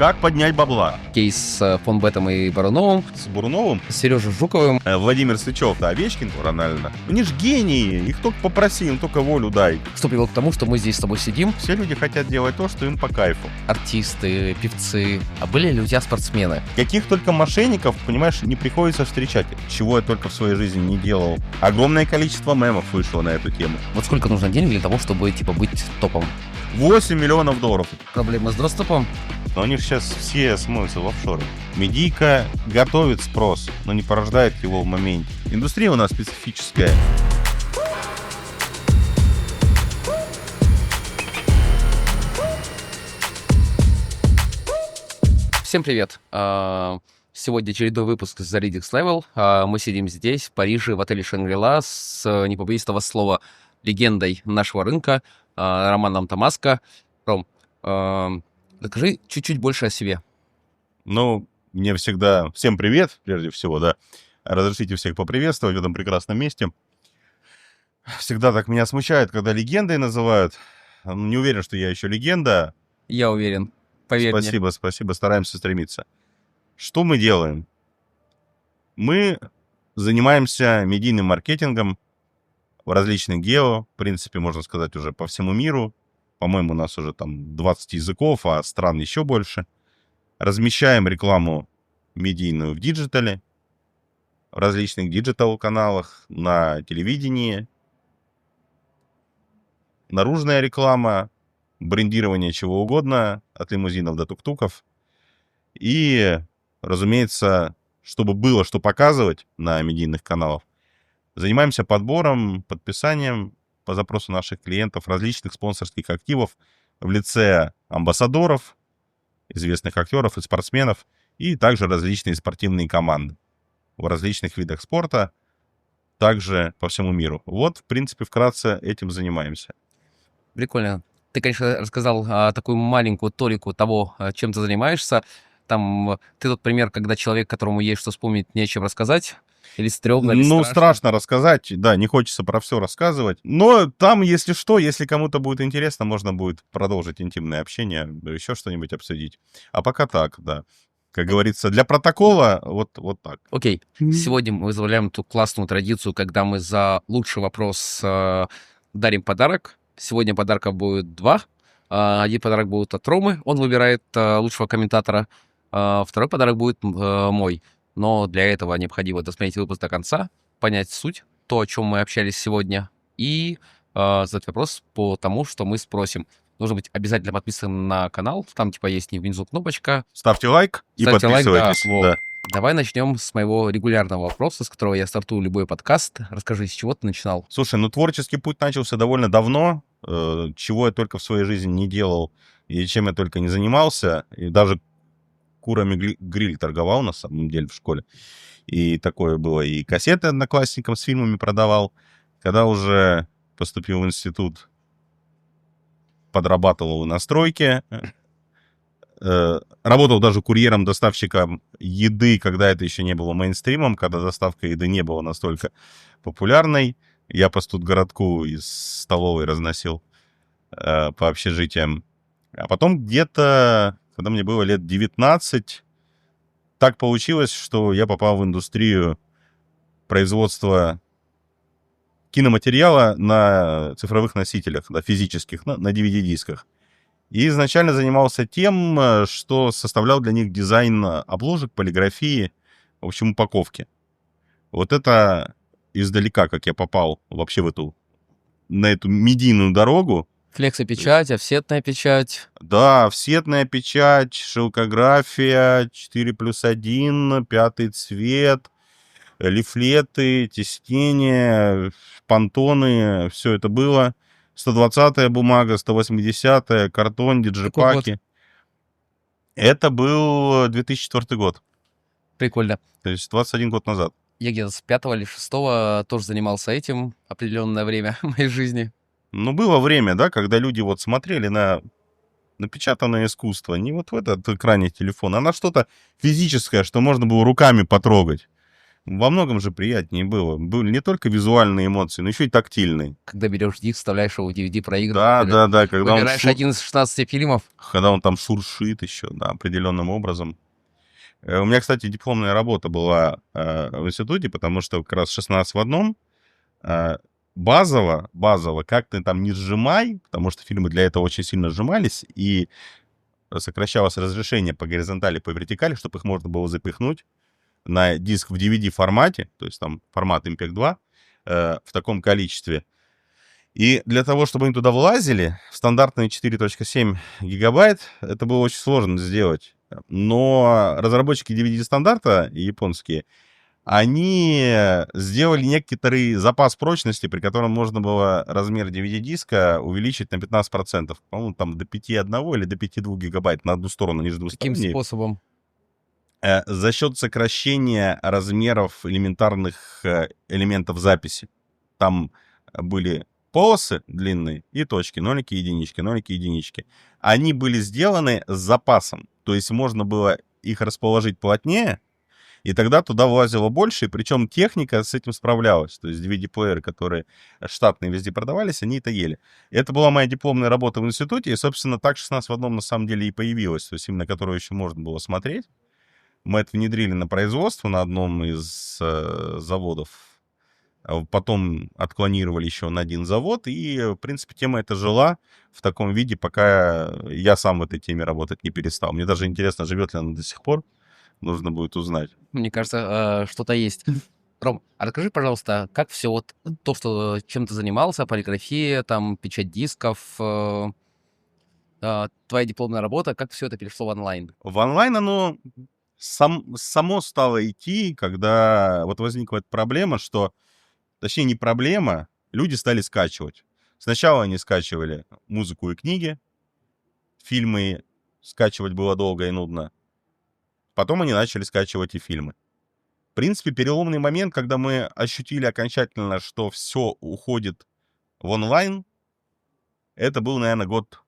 Как поднять бабла? Кейс с фон Бетом и Баруновым. С Буруновым? С Сережей Жуковым. Владимир Сычев, да, Овечкин, Рональдо. Они ж гении, их только попроси, им только волю дай. Что привело к тому, что мы здесь с тобой сидим. Все люди хотят делать то, что им по кайфу. Артисты, певцы. А были ли у тебя спортсмены? Каких только мошенников, понимаешь, не приходится встречать. Чего я только в своей жизни не делал. Огромное количество мемов вышло на эту тему. Вот сколько нужно денег для того, чтобы, быть топом? 8 миллионов долларов. Проблемы с доступом? Но они же сейчас все смоются в офшоры. Медийка готовит спрос, но не порождает его в моменте. Индустрия у нас специфическая. Всем привет. Сегодня очередной выпуск из The Redix Level. Мы сидим здесь, в Париже, в отеле Шангри-Ла с, не побоюсь этого слова, легендой нашего рынка Романом Томаско. Ром, расскажи чуть-чуть больше о себе. Ну, мне всегда... Всем привет, прежде всего, да. Разрешите всех поприветствовать в этом прекрасном месте. Всегда так меня смущает, когда легендой называют. Не уверен, что я еще легенда. Я уверен, поверь мне. Спасибо, стараемся стремиться. Что мы делаем? Мы занимаемся медийным маркетингом в различных гео, в принципе, можно сказать, уже по всему миру. По-моему, у нас уже там 20 языков, а стран еще больше. Размещаем рекламу медийную в диджитале, в различных диджитал-каналах, на телевидении. Наружная реклама, брендирование чего угодно, от лимузинов до тук-туков. И, разумеется, чтобы было что показывать на медийных каналах, занимаемся подбором, подписанием по запросу наших клиентов различных спонсорских активов в лице амбассадоров, известных актеров и спортсменов, и также различные спортивные команды в различных видах спорта, также по всему миру. Вот, в принципе, вкратце этим занимаемся. Прикольно. Ты, конечно, рассказал такую маленькую толику того, чем ты занимаешься. Там ты тот пример, когда человек, которому есть что вспомнить, нечем рассказать. Или стрёмно, или страшно. Страшно рассказать, да, не хочется про все рассказывать. Но там, если что, если кому-то будет интересно, можно будет продолжить интимное общение, еще что-нибудь обсудить. А пока так, да. Как говорится, для протокола вот так. Окей. Сегодня мы возглавляем ту классную традицию, когда мы за лучший вопрос дарим подарок. Сегодня подарков будет 2. Один подарок будет от Ромы, он выбирает лучшего комментатора. Второй подарок будет мой. Но для этого необходимо досмотреть выпуск до конца, понять суть, то, о чем мы общались сегодня, и задать вопрос по тому, что мы спросим. Нужно быть обязательно подписан на канал, там типа есть внизу кнопочка. Ставьте лайк и подписывайтесь. Лайк, да. Давай начнем с моего регулярного вопроса, с которого я стартую любой подкаст. Расскажи, с чего ты начинал? Слушай, творческий путь начался довольно давно. Чего я только в своей жизни не делал и чем я только не занимался. И даже курами гриль торговал, на самом деле, в школе. И такое было. И кассеты одноклассникам с фильмами продавал. Когда уже поступил в институт, подрабатывал на стройке. Работал даже курьером-доставщиком еды, когда это еще не было мейнстримом, когда доставка еды не была настолько популярной. Я по студгородку из столовой разносил по общежитиям. А потом где-то, когда мне было лет 19, так получилось, что я попал в индустрию производства киноматериала на цифровых носителях, на физических, на DVD-дисках. И изначально занимался тем, что составлял для них дизайн обложек, полиграфии, в общем, упаковки. Вот это издалека, как я попал вообще на эту медийную дорогу. Флексопечать, офсетная печать. Да, офсетная печать, шелкография, 4+1, 5-й цвет, лифлеты, тиснение, понтоны, все это было. 120-я бумага, 180-я, картон, диджипаки. Это был 2004 год. Прикольно. То есть 21 год назад. Я где-то с 5 или 6 тоже занимался этим определенное время в моей жизни. Ну, было время, да, когда люди вот смотрели на напечатанное искусство, не вот в этот экране телефона, а на что-то физическое, что можно было руками потрогать. Во многом же приятнее было. Были не только визуальные эмоции, но еще и тактильные. Когда берешь диск, вставляешь его в Да, DVD-проигрыватель, да, да, выбираешь один из 16 фильмов. когда он там шуршит еще, да, определенным образом. У меня, кстати, дипломная работа была в институте, потому что как раз 16 в одном. Базово, как ты там не сжимай, потому что фильмы для этого очень сильно сжимались, и сокращалось разрешение по горизонтали, по вертикали, чтобы их можно было запихнуть на диск в DVD-формате, то есть там формат MPEG 2, в таком количестве. И для того, чтобы они туда влазили, в стандартные 4.7 гигабайт, это было очень сложно сделать. Но разработчики DVD-стандарта, японские, они сделали некоторый запас прочности, при котором можно было размер DVD-диска увеличить на 15%. По-моему, там до 5,1 или до 5,2 гигабайт на одну сторону, ниже Каким двусторонней. способом? За счет сокращения размеров элементарных элементов записи. Там были полосы длинные и точки, нолики, единички, нолики, единички. Они были сделаны с запасом. То есть можно было их расположить плотнее, и тогда туда влазило больше, и причем техника с этим справлялась. То есть DVD-плееры, которые штатные везде продавались, они это ели. И это была моя дипломная работа в институте, и, собственно, так 16 в одном на самом деле и появилась, то есть именно которую еще можно было смотреть. Мы это внедрили на производство на одном из заводов. Потом отклонировали еще на один завод, и, в принципе, тема эта жила в таком виде, пока я сам в этой теме работать не перестал. Мне даже интересно, живет ли она до сих пор. Нужно будет узнать. Мне кажется, что-то есть. Ром, а расскажи, пожалуйста, как все вот то, что чем ты занимался, полиграфия, там, печать дисков, твоя дипломная работа, как все это перешло в онлайн? В онлайн оно само стало идти, когда вот возникла эта проблема, что, точнее, не проблема, люди стали скачивать. Сначала они скачивали музыку и книги, фильмы скачивать было долго и нудно. Потом они начали скачивать и фильмы. В принципе, переломный момент, когда мы ощутили окончательно, что все уходит в онлайн, это был, наверное, год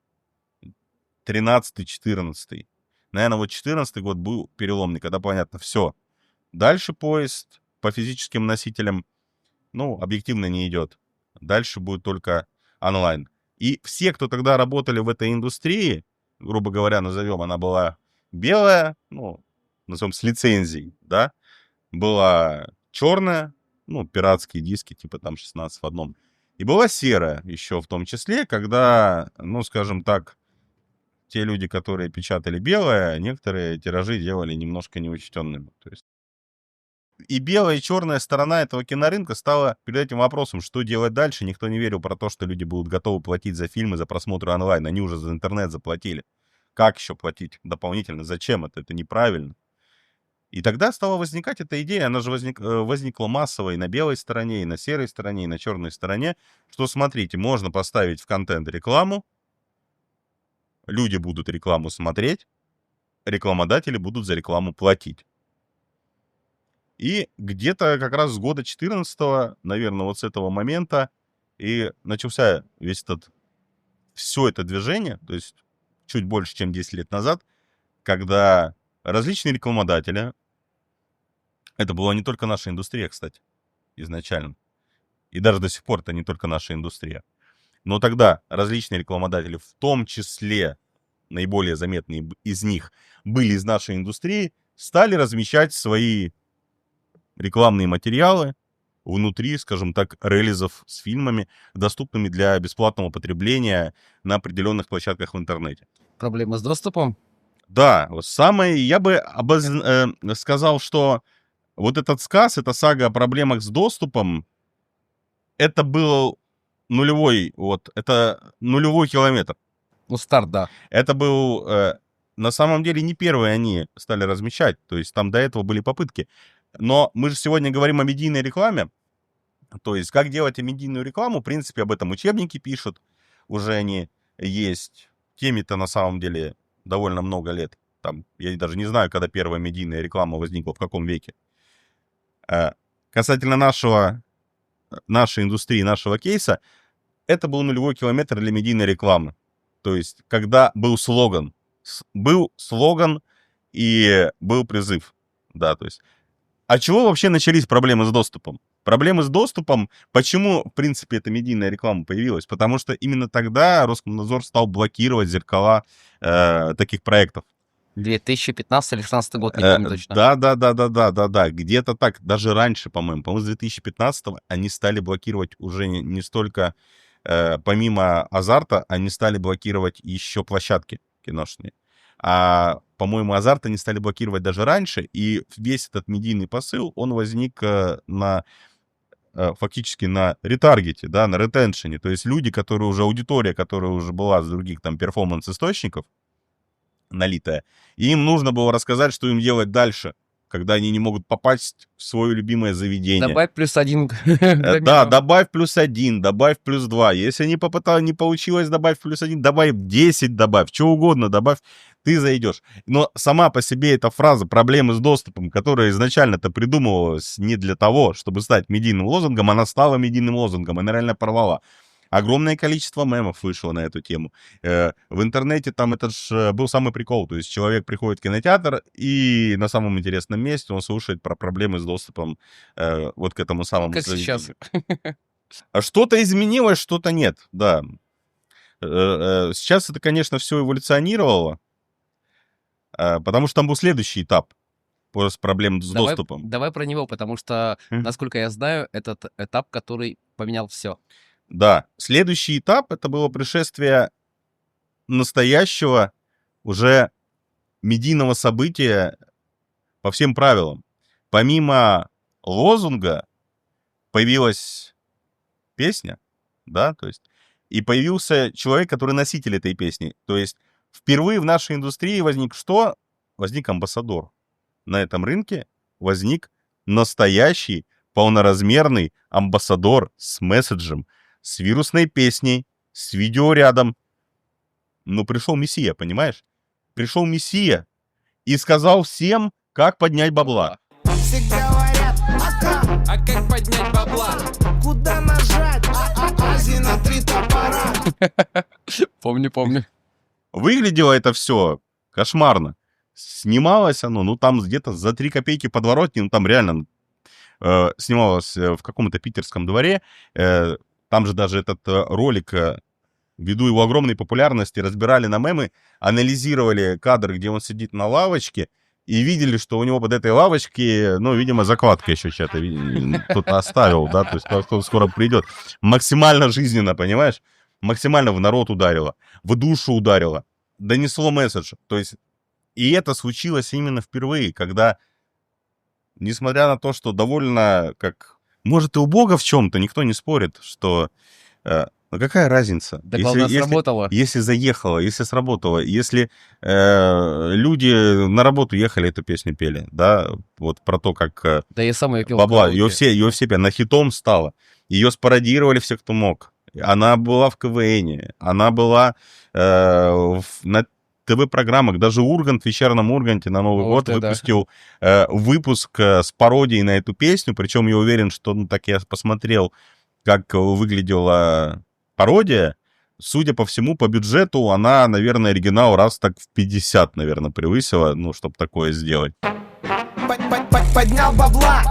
13-14. Наверное, вот 14 год был переломный, когда понятно, все. Дальше поезд по физическим носителям, ну, объективно не идет. Дальше будет только онлайн. И все, кто тогда работали в этой индустрии, грубо говоря, назовем, она была белая, ну, назовем с лицензией, да, была черная, ну, пиратские диски, типа там 16 в одном. И была серая еще в том числе, когда, ну, скажем так, те люди, которые печатали белое, некоторые тиражи делали немножко неучтенными. То есть и белая, и черная сторона этого кинорынка стала перед этим вопросом, что делать дальше. Никто не верил про то, что люди будут готовы платить за фильмы, за просмотр онлайн. Они уже за интернет заплатили. Как еще платить дополнительно? Зачем это? Это неправильно. И тогда стала возникать эта идея, она же возникла массово и на белой стороне, и на серой стороне, и на черной стороне, что, смотрите, можно поставить в контент рекламу, люди будут рекламу смотреть, рекламодатели будут за рекламу платить. И где-то как раз с года 14-го, наверное, вот с этого момента и начался все это движение, то есть чуть больше, чем 10 лет назад, когда различные рекламодатели, это была не только наша индустрия, кстати, изначально, и даже до сих пор это не только наша индустрия, но тогда различные рекламодатели, в том числе наиболее заметные из них, были из нашей индустрии, стали размещать свои рекламные материалы внутри, скажем так, релизов с фильмами, доступными для бесплатного потребления на определенных площадках в интернете. Проблема с доступом? Да, вот самое, я бы сказал, что вот этот сказ, эта сага о проблемах с доступом, это был это нулевой километр. Ну, старт, да. Это был, на самом деле, не первые они стали размещать, то есть там до этого были попытки. Но мы же сегодня говорим о медийной рекламе, то есть как делать медийную рекламу, в принципе, об этом учебники пишут, уже они есть. Теме-то на самом деле довольно много лет. Там, я даже не знаю, когда первая медийная реклама возникла, в каком веке. Касательно нашей индустрии, нашего кейса, это был нулевой километр для медийной рекламы. То есть, когда был слоган и был призыв. Да, то есть А чего вообще начались проблемы с доступом? Проблемы с доступом, почему, в принципе, эта медийная реклама появилась? Потому что именно тогда Роскомнадзор стал блокировать зеркала таких проектов. 2015 или 2016 год, не помню точно. Да, где-то так, даже раньше, по-моему, с 2015-го они стали блокировать уже не столько, помимо азарта, они стали блокировать еще площадки киношные. А, по-моему, азарт они стали блокировать даже раньше, и весь этот медийный посыл, он возник фактически на ретаргете, да, на ретеншене, то есть люди, которые уже, аудитория, которая уже была с других там перформанс-источников, налитая, и им нужно было рассказать, что им делать дальше, когда они не могут попасть в свое любимое заведение. Добавь +1. Да, добавь +1, добавь +2. Если не получилось добавь +1, добавь 10, добавь, что угодно добавь, ты зайдешь. Но сама по себе эта фраза «проблемы с доступом», которая изначально-то придумывалась не для того, чтобы стать медийным лозунгом, она стала медийным лозунгом, она реально порвала. Огромное количество мемов вышло на эту тему. В интернете там это ж был самый прикол. То есть человек приходит в кинотеатр, и на самом интересном месте он слушает про проблемы с доступом вот к этому самому Как сейчас. заведению. Что-то изменилось, что-то нет, да. Сейчас это, конечно, все эволюционировало, потому что там был следующий этап с проблем с доступом. Давай про него, потому что, насколько я знаю, этот этап, который поменял все. Да, следующий этап — это было пришествие настоящего уже медийного события по всем правилам. Помимо лозунга появилась песня, да, то есть, и появился человек, который носитель этой песни. То есть впервые в нашей индустрии возник что? Возник амбассадор. На этом рынке возник настоящий полноразмерный амбассадор с месседжем, с вирусной песней, с видео рядом. Ну, пришел Мессия, понимаешь? Пришел Мессия и сказал всем, как поднять бабла. Все говорят, а как поднять бабла? Куда нажать? Ази на 3 топора. Помню. Выглядело это все кошмарно. Снималось оно, ну, там где-то за 3 копейки подворотни, ну, там реально снималось в каком-то питерском дворе. Там же даже этот ролик, ввиду его огромной популярности, разбирали на мемы, анализировали кадр, где он сидит на лавочке, и видели, что у него под этой лавочки, ну, видимо, закладка еще что-то кто-то оставил, да, то есть кто скоро придет. Максимально жизненно, понимаешь? Максимально в народ ударило, в душу ударило, донесло месседж. То есть, и это случилось именно впервые, когда, несмотря на то, что довольно как... Может, и у Бога в чем-то, никто не спорит, что... Ну, какая разница? Да, главное, сработало. Если заехало, если сработало, если люди на работу ехали, эту песню пели, да, вот про то, как... Да я сам ее пел. Бабла, ее все пели, она хитом стала. Ее спародировали все, кто мог. Она была в КВН, она была на ТВ-программах. Даже Ургант в «Вечернем Урганте» на Новый год выпустил выпуск с пародией на эту песню. Причем я уверен, что, ну, так я посмотрел, как выглядела пародия. Судя по всему, по бюджету она, наверное, оригинал раз так в 50, наверное, превысила, ну, чтобы такое сделать. Поднял бабла,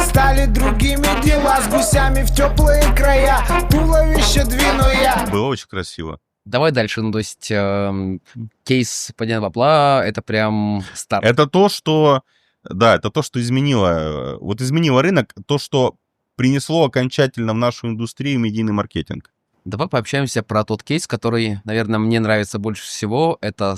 стали другими дела, с гусями в теплые края, туловище двину я. Было очень красиво. Давай дальше, ну, то есть кейс поднять бабла, это прям старт. Это то, что, да, это то, что изменило, вот изменило рынок, то, что принесло окончательно в нашу индустрию медийный маркетинг. Давай пообщаемся про тот кейс, который, наверное, мне нравится больше всего. Это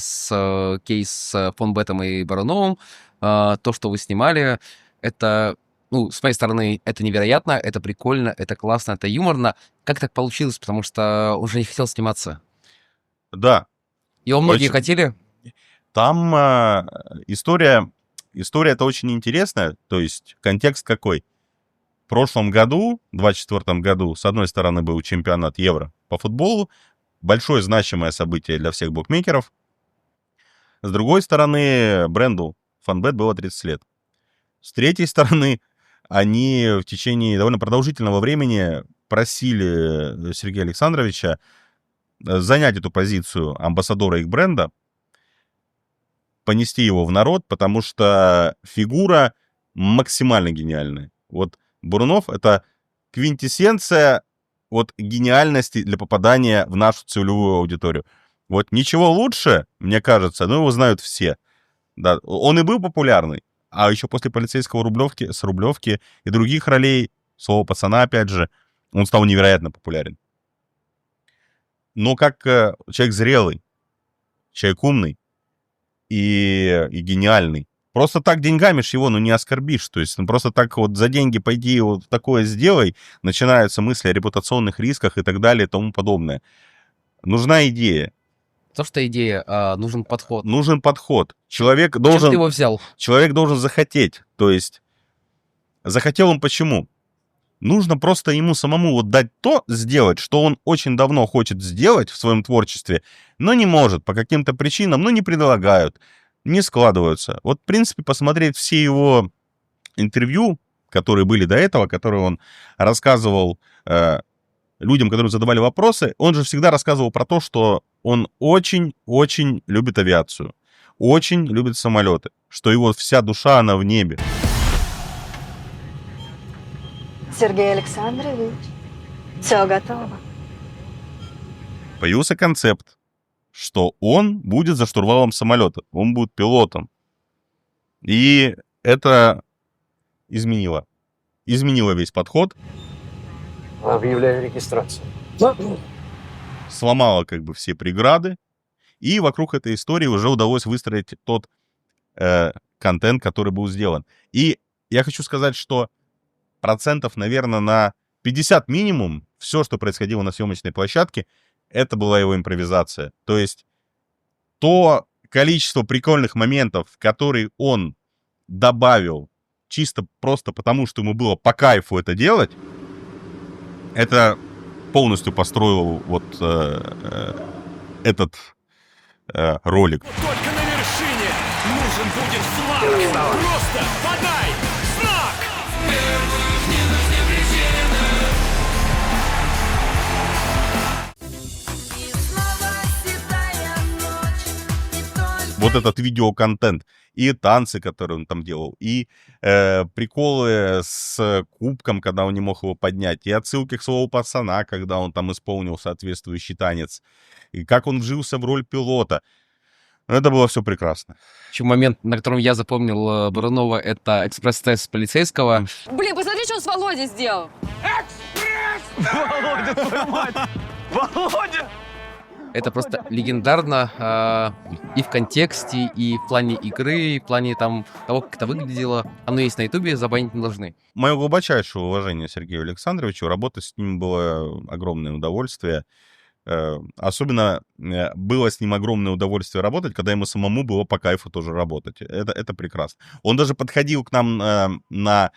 кейс с Фонбетом и Баруновым. То, что вы снимали, это, ну, с моей стороны, это невероятно, это прикольно, это классно, это юморно. Как так получилось? Потому что уже не хотел сниматься. Да. И многие хотели? Там история-то очень интересная. То есть контекст какой? В прошлом году, в 2024 году, с одной стороны, был чемпионат Евро по футболу, большое значимое событие для всех букмекеров. С другой стороны, бренду Фонбет было 30 лет. С третьей стороны, они в течение довольно продолжительного времени просили Сергея Александровича занять эту позицию амбассадора их бренда, понести его в народ, потому что фигура максимально гениальные. Вот Бурунов — это квинтэссенция вот гениальности для попадания в нашу целевую аудиторию. Вот ничего лучше, мне кажется, но его знают все. Да, он и был популярный, а еще после полицейского с Рублевки и других ролей, слово пацана, опять же, он стал невероятно популярен. Но как человек зрелый, человек умный и гениальный, просто так деньгами ж его, не оскорбишь. То есть просто так вот за деньги пойди вот такое сделай, начинаются мысли о репутационных рисках и так далее и тому подобное. Нужна идея. То, что идея, нужен подход. Нужен подход. Человек Чем должен... ты его взял? Человек должен захотеть. То есть захотел он почему? Нужно просто ему самому вот дать то сделать, что он очень давно хочет сделать в своем творчестве, но не может по каким-то причинам, не предлагают, не складываются. Вот, в принципе, посмотреть все его интервью, которые были до этого, которые он рассказывал людям, которые задавали вопросы, он же всегда рассказывал про то, что он очень-очень любит авиацию, очень любит самолеты, что его вся душа, она в небе. Сергей Александрович, все готово. Появился концепт, что он будет за штурвалом самолета, он будет пилотом. И это изменило весь подход. Объявляю регистрацию. Сломало все преграды. И вокруг этой истории уже удалось выстроить тот контент, который был сделан. И я хочу сказать, что процентов, наверное, на 50 минимум все, что происходило на съемочной площадке, это была его импровизация. То есть то количество прикольных моментов, которые он добавил чисто просто потому, что ему было по кайфу это делать, это полностью построил вот этот ролик. Только на вершине нужен будет флаг. Просто подай знак! Вот этот видеоконтент, и танцы, которые он там делал, и приколы с кубком, когда он не мог его поднять, и отсылки к слову пацана, когда он там исполнил соответствующий танец, и как он вжился в роль пилота. Это было все прекрасно. Еще момент, на котором я запомнил Бурунова, это экспресс-тест полицейского. Блин, посмотри, что он с Володей сделал. Володя, твою мать! Володя! Это просто легендарно и в контексте, и в плане игры, и в плане того, как это выглядело. Оно есть на Ютубе, забанить не должны. Мое глубочайшее уважение Сергею Александровичу. Работать с ним было огромное удовольствие. Особенно было с ним огромное удовольствие работать, когда ему самому было по кайфу тоже работать. Это прекрасно. Он даже подходил к нам на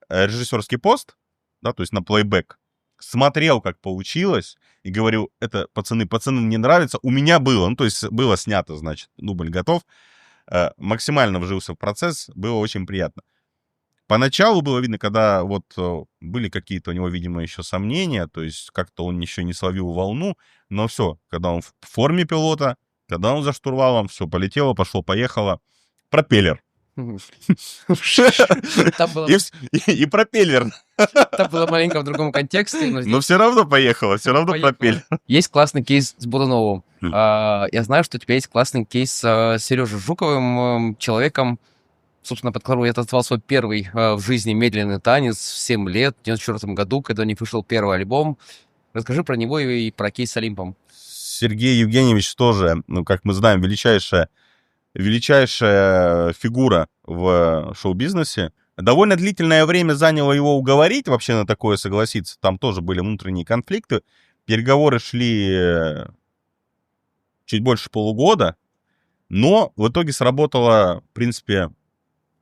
режиссерский пост, да, то есть на плейбэк, смотрел, как получилось, и говорил, это, пацаны, мне нравится. У меня было, то есть было снято, значит, дубль готов. Максимально вжился в процесс, было очень приятно. Поначалу было видно, когда вот были какие-то у него, видимо, еще сомнения, то есть как-то он еще не словил волну, но все, когда он в форме пилота, когда он за штурвалом, все полетело, пошло-поехало. Пропеллер. И пропеллер. Это было маленько в другом контексте. Но все равно поехало, все равно пропеллер. Есть классный кейс с Буруновым. Я знаю, что у тебя есть классный кейс с Сережей Жуковым, человеком, собственно, под которого я танцевал свой первый в жизни медленный танец в 7 лет, в 1994 году, когда у них вышел первый альбом. Расскажи про него и про кейс с Олимпом. Сергей Евгеньевич тоже, как мы знаем, величайшая фигура в шоу-бизнесе. Довольно длительное время заняло его уговорить вообще на такое согласиться. Там тоже были внутренние конфликты. Переговоры шли чуть больше полугода. Но в итоге сработало, в принципе,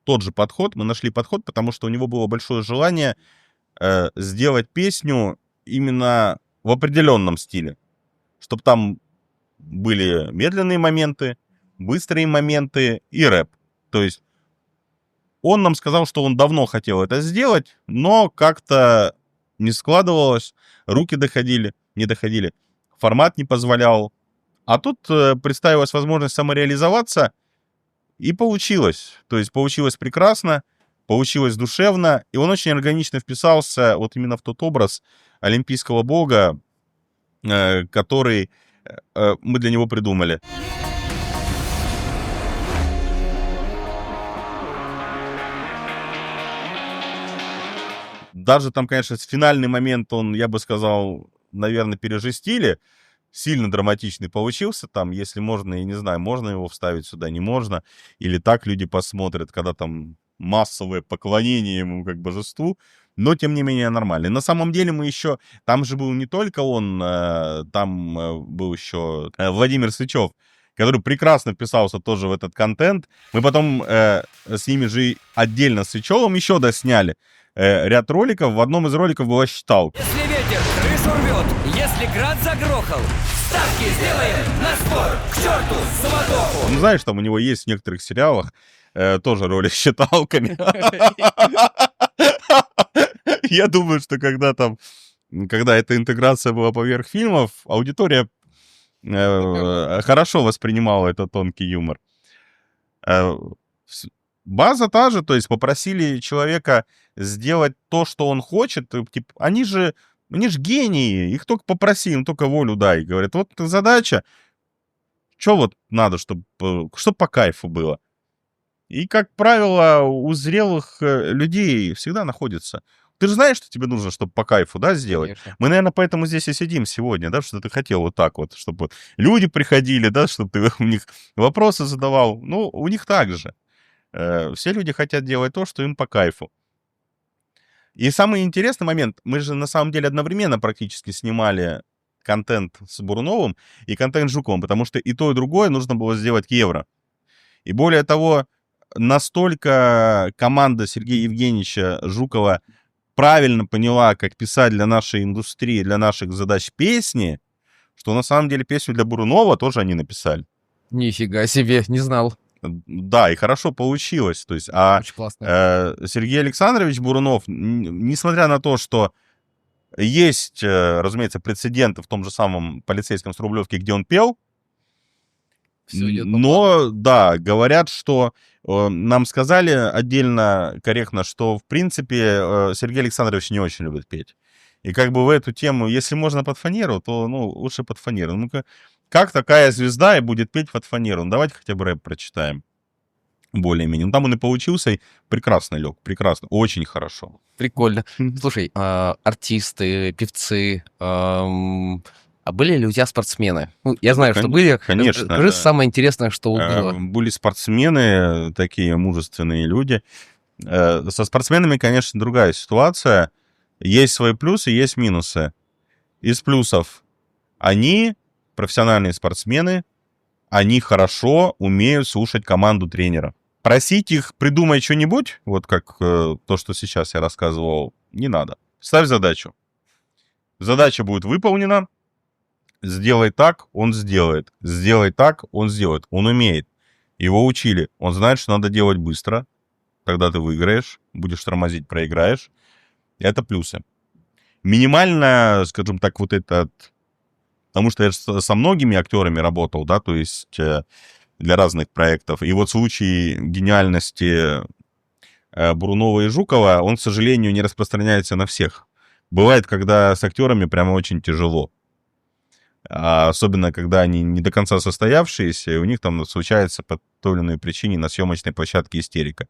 тот же подход. Мы нашли подход, потому что у него было большое желание сделать песню именно в определенном стиле. Чтобы там были медленные моменты, быстрые моменты и рэп. То есть он нам сказал, что он давно хотел это сделать, но как-то не складывалось, руки не доходили, формат не позволял. А тут представилась возможность самореализоваться, и получилось. То есть получилось прекрасно. Получилось душевно, и он очень органично вписался вот именно в тот образ олимпийского бога, который мы для него придумали. Даже там, конечно, финальный момент, он, я бы сказал, наверное, пережестили. Сильно драматичный получился. Там, если можно, я не знаю, можно его вставить сюда, не можно. Или так люди посмотрят, когда там массовое поклонение ему как божеству. Но, тем не менее, нормально. И на самом деле мы еще... Там же был не только он, там был еще Владимир Сычев, который прекрасно вписался тоже в этот контент. Мы потом с ними же отдельно с Сычевым еще досняли ряд роликов. В одном из роликов была считалка. Если ветер крышу рвет, если град загрохал, ставки сделаем на спор, к черту, суматоху. Ну, знаешь, там у него есть в некоторых сериалах тоже роли с считалками. Я думаю, что когда эта интеграция была поверх фильмов, аудитория хорошо воспринимала этот тонкий юмор. База та же, то есть попросили человека сделать то, что он хочет. Типа, они же гении, их только попроси, им только волю дай. Говорят, вот задача, что вот надо, чтобы по кайфу было. И, как правило, у зрелых людей всегда находится. Ты же знаешь, что тебе нужно, чтобы по кайфу, да, сделать? Конечно. Мы, наверное, поэтому здесь и сидим сегодня, да, что ты хотел вот так вот, чтобы люди приходили, да, чтобы ты у них вопросы задавал. Ну, у них так же. Все люди хотят делать то, что им по кайфу. И самый интересный момент, мы же на самом деле одновременно практически снимали контент с Буруновым и контент с Жуковым, потому что и то, и другое нужно было сделать к Евро. И более того, настолько команда Сергея Евгеньевича Жукова правильно поняла, как писать для нашей индустрии, для наших задач песни, что на самом деле песню для Бурунова тоже они написали. Нифига себе, не знал. Да, и хорошо получилось. То есть, а Очень классно. Сергей Александрович Бурунов, несмотря на то, что есть, разумеется, прецеденты в том же самом полицейском с Рублевки, где он пел, Всё идёт по но, да, говорят, что нам сказали отдельно, корректно, что, в принципе, Сергей Александрович не очень любит петь. И как бы в эту тему, если можно под фанеру, то, ну, лучше под фанеру. Ну-ка, как такая звезда и будет петь под фанеру? Ну, давайте хотя бы рэп прочитаем. Более-менее. Ну, там он и получился, и прекрасно лег, прекрасно, очень хорошо. Прикольно. Слушай, артисты, певцы, а были ли у тебя спортсмены? Ну, я знаю, что были. Конечно, Скажи да. самое интересное, что было. Были спортсмены, такие мужественные люди. Со спортсменами, конечно, другая ситуация. Есть свои плюсы, есть минусы. Из плюсов они, профессиональные спортсмены, они хорошо умеют слушать команду тренера. Просить их придумать что-нибудь, вот как то, что сейчас я рассказывал, не надо. Ставь задачу. Задача будет выполнена. Сделай так, он сделает. Сделай так, он сделает. Он умеет. Его учили. Он знает, что надо делать быстро. Тогда ты выиграешь. Будешь тормозить, проиграешь. Это плюсы. Минимально, скажем так, вот этот... Потому что я со многими актерами работал, да, то есть для разных проектов. И вот случай гениальности Бурунова и Жукова, он, к сожалению, не распространяется на всех. Бывает, когда с актерами прямо очень тяжело. Особенно, когда они не до конца состоявшиеся, и у них там случается по той или иной причине на съемочной площадке истерика.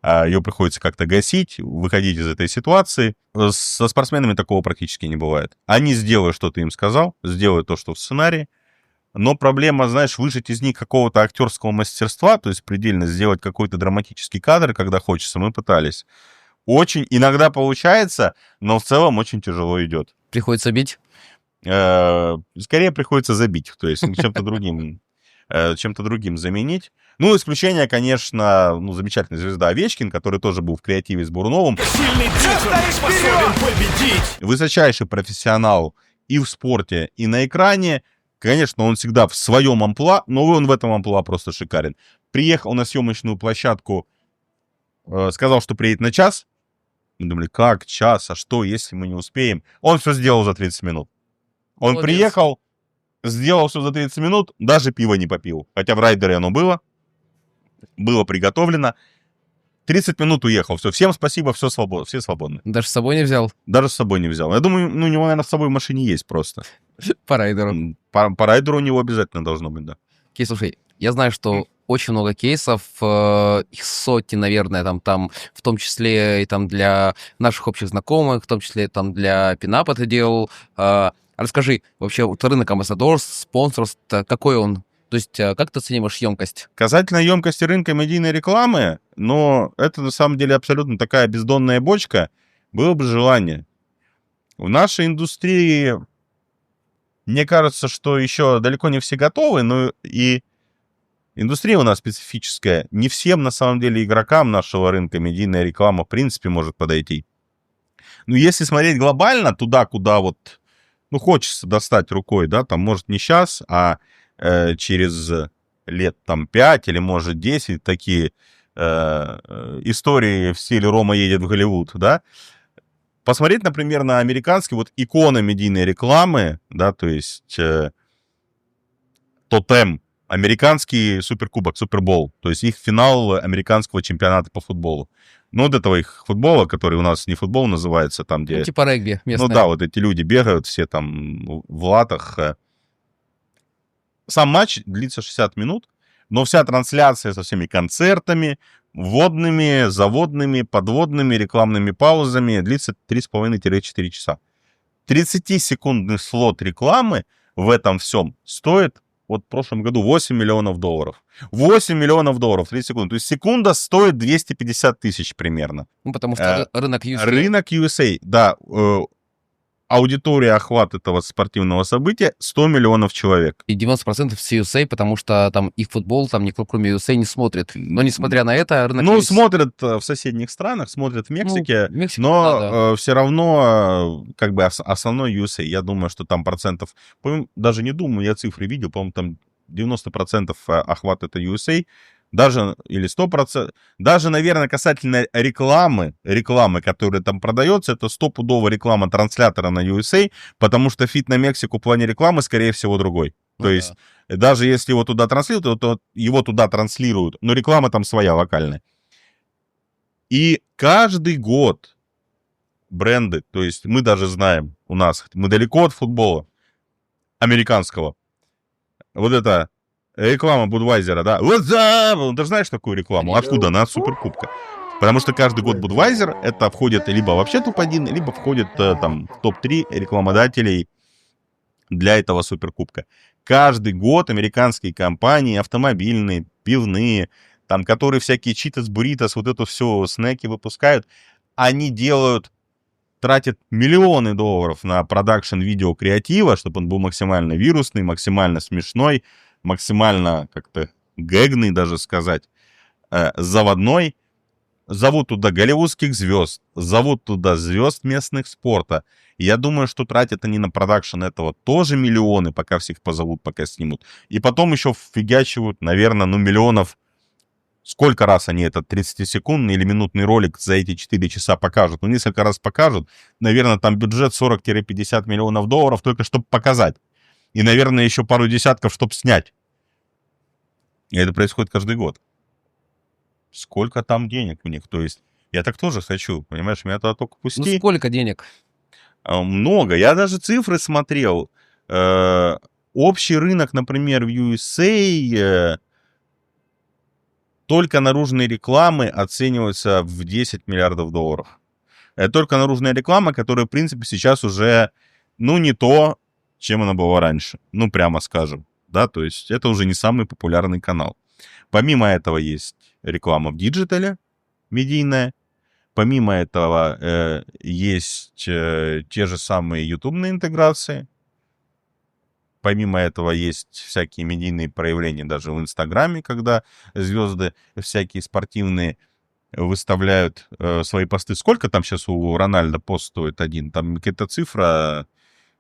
Ее приходится как-то гасить, выходить из этой ситуации. Со спортсменами такого практически не бывает. Они сделают, что ты им сказал, сделают то, что в сценарии, но проблема, знаешь, выжать из них какого-то актерского мастерства, то есть предельно сделать какой-то драматический кадр, когда хочется, мы пытались. Очень иногда получается, но в целом очень тяжело идет. Приходится бить? Скорее приходится забить, то есть чем-то другим заменить. Ну, исключение, конечно, замечательная звезда Овечкин, который тоже был в креативе с Буруновым. Сильный Джексон способен победить. Высочайший профессионал и в спорте, и на экране. Конечно, он всегда в своем амплуа, но он в этом амплуа просто шикарен. Приехал на съемочную площадку, сказал, что приедет на час. Мы думали, как час, а что, если мы не успеем? Он все сделал за 30 минут. Он Молодец. приехал, сделал все за 30 минут, даже пива не попил. Хотя в райдере оно было приготовлено. 30 минут уехал. Все, всем спасибо, все свободно, все свободны. Даже с собой не взял? Даже с собой не взял. Я думаю, ну, у него, наверное, с собой в машине есть просто. По райдеру. По райдеру у него обязательно должно быть, да. Окей, слушай, я знаю, что очень много кейсов, их сотни, наверное, там, в том числе и там для наших общих знакомых, в том числе там для Пинапа ты делал. Расскажи, вообще, вот рынок амбассадорств, спонсорств, какой он? То есть, как ты оцениваешь емкость? Касательно емкости рынка медийной рекламы, но это на самом деле абсолютно такая бездонная бочка, было бы желание. В нашей индустрии, мне кажется, что еще далеко не все готовы, но и индустрия у нас специфическая. Не всем, на самом деле, игрокам нашего рынка медийная реклама, в принципе, может подойти. Но если смотреть глобально, туда, куда вот, ну, хочется достать рукой, да, там, может, не сейчас, а через лет, там, 5 или, может, 10, такие истории в стиле «Рома едет в Голливуд», да, посмотреть, например, на американские, вот, иконы медийной рекламы, да, то есть тотем, американский суперкубок, супербол, то есть их финал американского чемпионата по футболу. Ну, вот этого их футбола, который у нас не футбол называется, там, где... Ну, типа регби местное. Ну да, вот эти люди бегают все там в латах. Сам матч длится 60 минут, но вся трансляция со всеми концертами, вводными, заводными, подводными, рекламными паузами длится 3,5-4 часа. 30-секундный слот рекламы в этом всем стоит, вот в прошлом году, $8 миллионов. $8 миллионов, 30 секунд. То есть секунда стоит 250 тысяч примерно. Ну, потому что рынок USA. Рынок USA, да. Аудитория, охват этого спортивного события 100 миллионов человек. И 90% с USA, потому что там их футбол, там никто кроме USA не смотрит. Но несмотря на это, рынок Ну, USA... смотрят в соседних странах, смотрят в Мексике, Ну, Мексика, но да. все равно, как бы, основной USA, я думаю, что там процентов, даже не думаю, я цифры видел, по-моему, там 90% охват это USA, даже, или 100%, даже, наверное, касательно рекламы, которая там продается, это стопудово реклама транслятора на USA, потому что фит на Мексику в плане рекламы, скорее всего, другой. Ну, То есть, даже если его туда транслируют, то его туда транслируют, но реклама там своя, локальная. И каждый год бренды, то есть мы даже знаем, у нас, мы далеко от футбола американского, вот это реклама Будвайзера, да? What's up? Ты же знаешь такую рекламу? Откуда она? От Суперкубка. Потому что каждый год Будвайзер, это входит либо вообще топ-1, либо входит там в топ-3 рекламодателей для этого Суперкубка. Каждый год американские компании, автомобильные, пивные, там, которые всякие читас, буритос, вот это все, снеки выпускают, они тратят миллионы долларов на продакшн видео-креатива, чтобы он был максимально вирусный, максимально смешной, максимально как-то гэгный, даже сказать, заводной. Зовут туда голливудских звезд, зовут туда звезд местных спорта. И я думаю, что тратят они на продакшн этого тоже миллионы, пока всех позовут, пока снимут. И потом еще вфигачивают, наверное, миллионов. Сколько раз они этот 30-секундный или минутный ролик за эти 4 часа покажут? Ну, несколько раз покажут. Наверное, там бюджет 40-50 миллионов долларов только чтобы показать. И, наверное, еще пару десятков, чтобы снять. И это происходит каждый год. Сколько там денег у них? То есть, я так тоже хочу, понимаешь, меня туда только пусти. Ну, сколько денег? Много. Я даже цифры смотрел. Общий рынок, например, в USA только наружной рекламы оценивается в 10 миллиардов долларов. Это только наружная реклама, которая, в принципе, сейчас уже, ну, не то, чем она была раньше. Ну, прямо скажем. Да, то есть это уже не самый популярный канал. Помимо этого есть реклама в диджитале, медийная. Помимо этого есть те же самые ютубные интеграции. Помимо этого есть всякие медийные проявления даже в Инстаграме, когда звезды всякие спортивные выставляют свои посты. Сколько там сейчас у Рональда пост стоит один? Там какая-то цифра,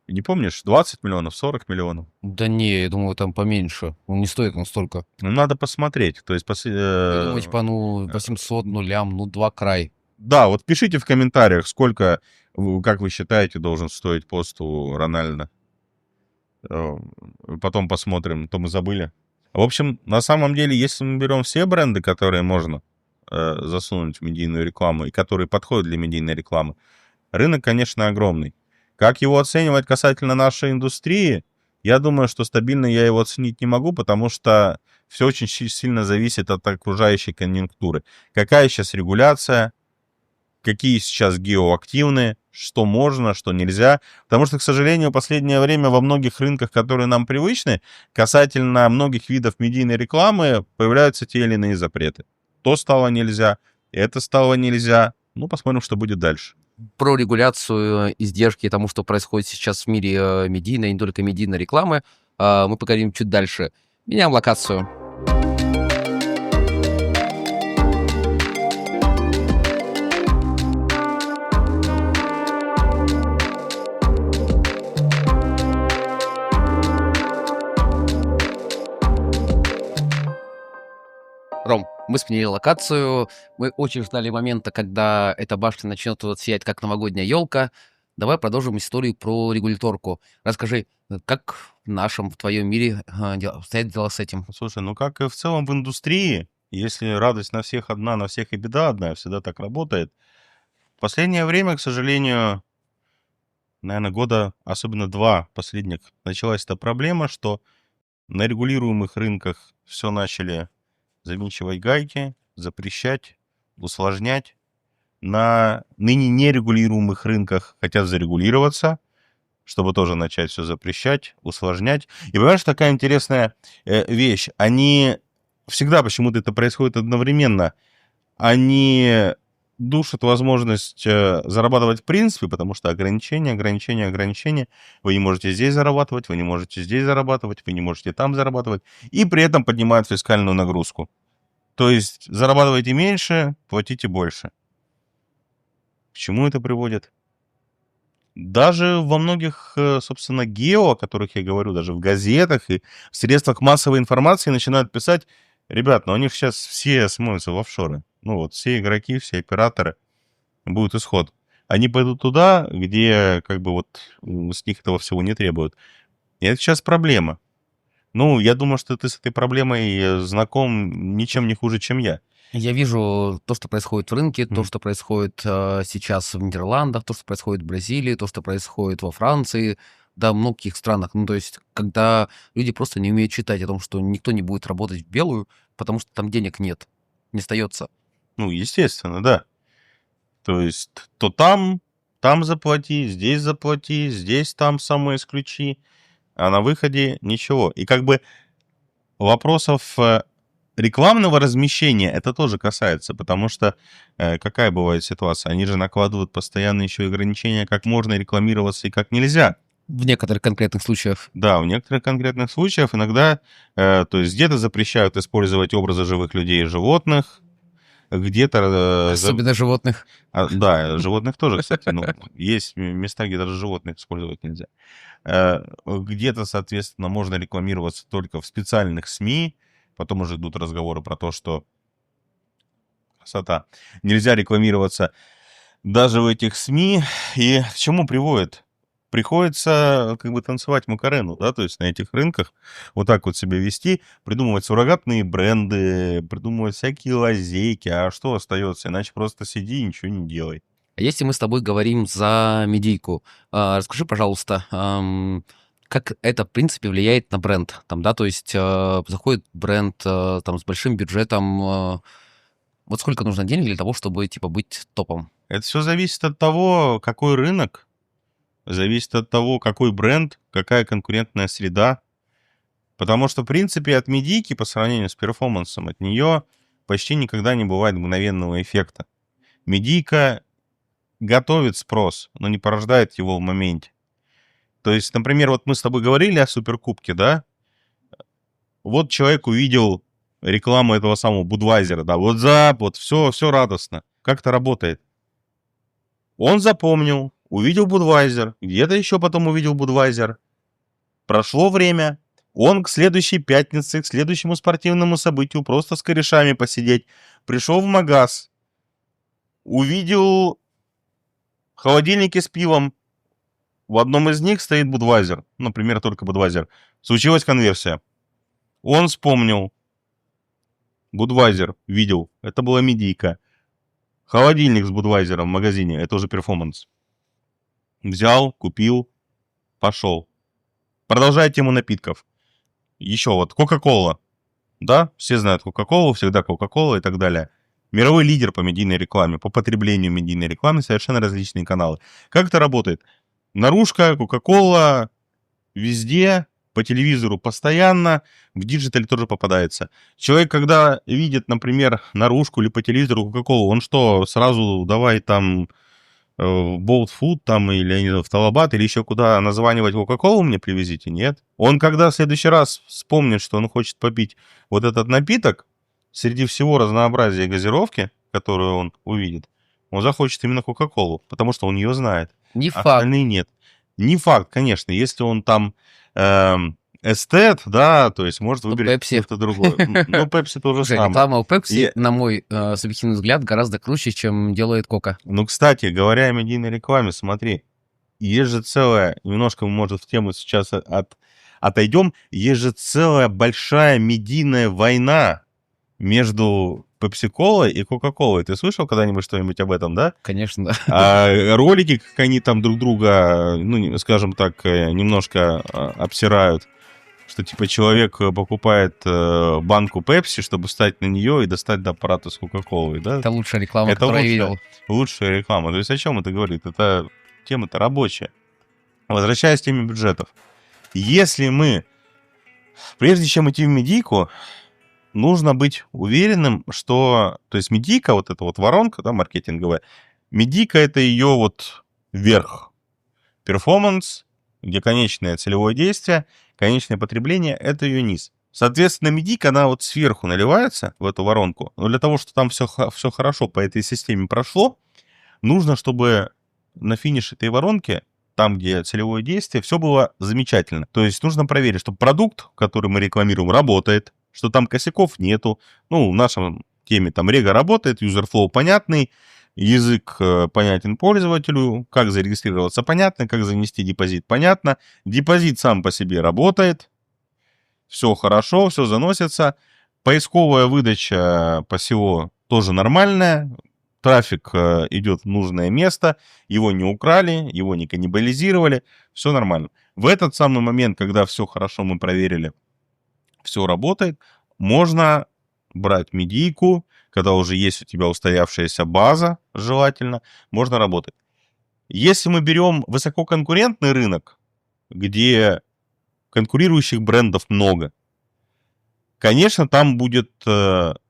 не помнишь, 20 миллионов, 40 миллионов? Да не, я думаю, там поменьше. Он не стоит он столько. Ну, надо посмотреть. То есть, Я думаю, типа, 800, лям, 2 край. Да, вот пишите в комментариях, сколько, как вы считаете, должен стоить пост у Рональда. Потом посмотрим, то мы забыли. В общем, на самом деле, если мы берем все бренды, которые можно, засунуть в медийную рекламу и которые подходят для медийной рекламы, рынок, конечно, огромный. Как его оценивать касательно нашей индустрии? Я думаю, что стабильно я его оценить не могу, потому что все очень сильно зависит от окружающей конъюнктуры. Какая сейчас регуляция, какие сейчас геоактивные, что можно, что нельзя. Потому что, к сожалению, в последнее время во многих рынках, которые нам привычны, касательно многих видов медийной рекламы появляются те или иные запреты. То стало нельзя, это стало нельзя. Ну, посмотрим, что будет дальше. Про регуляцию, издержки и тому, что происходит сейчас в мире медийной, и не только медийной рекламы, мы поговорим чуть дальше. Меняем локацию. Ром, мы сменили локацию. Мы очень ждали момента, когда эта башня начнет вот сиять, как новогодняя елка. Давай продолжим историю про регуляторку. Расскажи, как в нашем, в твоем мире обстоят дела с этим? Слушай, ну как и в целом в индустрии, если радость на всех одна, на всех и беда одна, всегда так работает. В последнее время, к сожалению, наверное, года, особенно 2 последних, началась эта проблема, что на регулируемых рынках все начали завинчивать гайки, запрещать, усложнять. На ныне нерегулируемых рынках хотят зарегулироваться, чтобы тоже начать все запрещать, усложнять. И понимаешь, такая интересная вещь. Они всегда почему-то это происходит одновременно. Они душат возможность зарабатывать в принципе, потому что ограничения. Вы не можете здесь зарабатывать, вы не можете здесь зарабатывать, вы не можете там зарабатывать. И при этом поднимают фискальную нагрузку. То есть зарабатывайте меньше, платите больше. К чему это приводит? Даже во многих, собственно, гео, о которых я говорю, даже в газетах и в средствах массовой информации начинают писать: ребят, ну у них сейчас все смоются в офшоры. Ну вот все игроки, все операторы, будет исход. Они пойдут туда, где как бы вот с них этого всего не требуют. И это сейчас проблема. Ну, я думаю, что ты с этой проблемой знаком ничем не хуже, чем я. Я вижу то, что происходит в рынке, то, Мгм. что происходит сейчас в Нидерландах, то, что происходит в Бразилии, то, что происходит во Франции, да, в многих странах. Ну, то есть, когда люди просто не умеют читать о том, что никто не будет работать в белую, потому что там денег нет, не остается. Ну, естественно, да. То есть, то там заплати, здесь, там самоисключи, а на выходе ничего. И как бы вопросов рекламного размещения это тоже касается, потому что какая бывает ситуация? Они же накладывают постоянно еще и ограничения, как можно рекламироваться и как нельзя. В некоторых конкретных случаях. Да, в некоторых конкретных случаях иногда, то есть где-то запрещают использовать образы живых людей и животных, где-то... Особенно животных. Да, животных тоже, кстати. Ну, есть места, где даже животных использовать нельзя. Где-то, соответственно, можно рекламироваться только в специальных СМИ. Потом уже идут разговоры про то, что красота. Нельзя рекламироваться даже в этих СМИ. И к чему приводит? Приходится как бы танцевать Макарену, да, то есть на этих рынках вот так вот себя вести, придумывать суррогатные бренды, придумывать всякие лазейки, а что остается? Иначе просто сиди и ничего не делай. А если мы с тобой говорим за медийку, расскажи, пожалуйста, как это, в принципе, влияет на бренд? Там, да, то есть заходит бренд там с большим бюджетом, вот сколько нужно денег для того, чтобы, типа, быть топом? Это все зависит от того, какой рынок, зависит от того, какой бренд, какая конкурентная среда. Потому что, в принципе, от медийки по сравнению с перформансом, от нее почти никогда не бывает мгновенного эффекта. Медийка готовит спрос, но не порождает его в моменте. То есть, например, вот мы с тобой говорили о Суперкубке, да? Вот человек увидел рекламу этого самого Будвайзера, да, вот все радостно. Как это работает? Он запомнил, увидел Будвайзер, где-то еще потом увидел Будвайзер. Прошло время, он к следующей пятнице, к следующему спортивному событию просто с корешами посидеть. Пришел в магаз, увидел холодильники с пивом. В одном из них стоит Будвайзер, например, только Будвайзер. Случилась конверсия. Он вспомнил. Budweiser видел, это была медийка. Холодильник с Budweiser в магазине, это уже перформанс. Взял, купил, пошел. Продолжая тему напитков. Еще вот Coca-Cola. Да, все знают Coca-Cola, всегда Coca-Cola и так далее. Мировой лидер по медийной рекламе, по потреблению медийной рекламы, совершенно различные каналы. Как это работает? Наружка, Coca-Cola, везде, по телевизору постоянно, в диджитале тоже попадается. Человек, когда видит, например, наружку или по телевизору Coca-Cola, он что, сразу давай там в Bolt Food там, или, я не знаю, в Талабат, или еще куда названивать Coca-Cola мне привезите? Нет. Он, когда в следующий раз вспомнит, что он хочет попить вот этот напиток, среди всего разнообразия газировки, которую он увидит, он захочет именно Coca-Cola, потому что он ее знает. Не А факт. остальные нет. Не факт, конечно. Если он там эстет, да, то есть может выбрать Pepsi. что-то другое. Ну, Pepsi то же Слушай, самое. реклама у Pepsi, Я- на мой субъективный взгляд, гораздо круче, чем делает Кока. Ну, кстати, говоря о медийной рекламе, смотри, есть же целая, немножко мы, может, в тему сейчас отойдем, есть же целая большая медийная война между Pepsi-Cola и Coca-Cola. Ты слышал когда-нибудь что-нибудь об этом, да? Конечно, да. А ролики, как они там друг друга, ну, скажем так, немножко обсирают, что типа человек покупает банку Pepsi, чтобы встать на нее и достать до аппарата с Coca-Cola, да? Это лучшая реклама, Это которую я лучшая. видел. Лучшая реклама. То есть о чем это говорит? Это тема-то рабочая. Возвращаясь к теме бюджетов. Если мы, прежде чем идти в медийку, нужно быть уверенным, что... То есть медийка, вот эта вот воронка, да, маркетинговая, медийка — это ее вот верх. Перформанс, где конечное целевое действие, конечное потребление — это ее низ. Соответственно, медийка, она вот сверху наливается в эту воронку, но для того, чтобы там все хорошо по этой системе прошло, нужно, чтобы на финише этой воронки, там, где целевое действие, все было замечательно. То есть нужно проверить, что продукт, который мы рекламируем, работает, что там косяков нету. Ну, в нашем теме там Рега работает, юзерфлоу понятный, язык понятен пользователю, как зарегистрироваться понятно, как занести депозит понятно. Депозит сам по себе работает, все хорошо, все заносится. Поисковая выдача по SEO тоже нормальная. Трафик идет в нужное место, его не украли, его не каннибализировали, все нормально. В этот самый момент, когда все хорошо, мы проверили, все работает, можно брать медийку, когда уже есть у тебя устоявшаяся база, желательно, можно работать. Если мы берем высококонкурентный рынок, где конкурирующих брендов много, конечно, там будет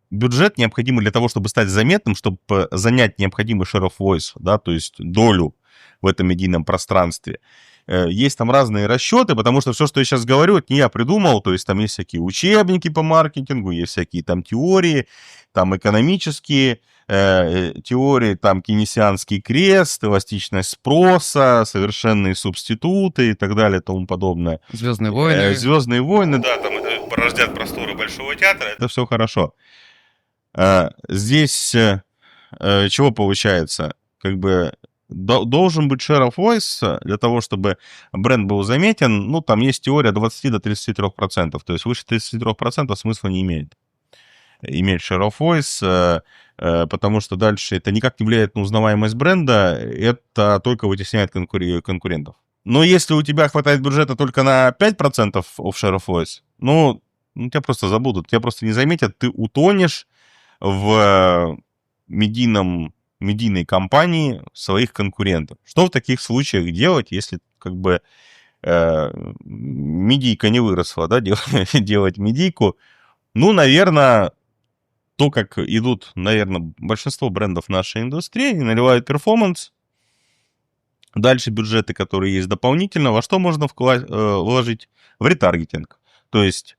бюджет необходимый для того, чтобы стать заметным, чтобы занять необходимый share of voice, да, то есть долю в этом медийном пространстве. Есть там разные расчеты, потому что все, что я сейчас говорю, это не я придумал, то есть там есть всякие учебники по маркетингу, есть всякие там теории, там экономические теории, там кейнесианский крест, эластичность спроса, совершенные субституты и так далее и тому подобное. Звездные войны. Звездные войны, да, там это порождят просторы Большого театра, это все хорошо. Здесь чего получается? Как бы должен быть share of voice для того, чтобы бренд был заметен. Ну, там есть теория 20 до 33%. То есть выше 33% смысла не имеет иметь share of voice, потому что дальше это никак не влияет на узнаваемость бренда, это только вытесняет конкурентов. Но если у тебя хватает бюджета только на 5% of share of voice, ну, тебя просто забудут, тебя просто не заметят, ты утонешь в медийной кампании своих конкурентов. Что в таких случаях делать, если как бы медийка не выросла, да, делать медийку? Ну, наверное, то, как идут, наверное, большинство брендов нашей индустрии, они наливают перформанс. Дальше бюджеты, которые есть дополнительно, во что можно вложить? В ретаргетинг. То есть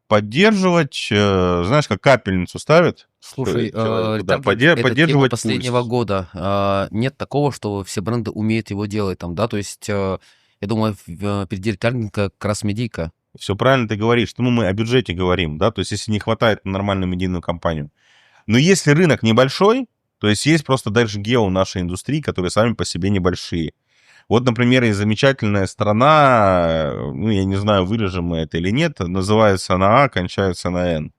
поддерживать, знаешь, как капельницу ставят. Слушай, Да, ретаргетинг — это тема поддерживать последнего пульс. года. Нет такого, что все бренды умеют его делать там, да, то есть, я думаю, впереди ретаргетинга как раз медийка. Все правильно ты говоришь. Ну, мы о бюджете говорим, да, то есть если не хватает на нормальную медийную кампанию. Но если рынок небольшой, то есть есть просто даже гео нашей индустрии, которые сами по себе небольшие. Вот, например, есть замечательная страна, ну, я не знаю, вырежем мы это или нет, называется она А, кончается на Н.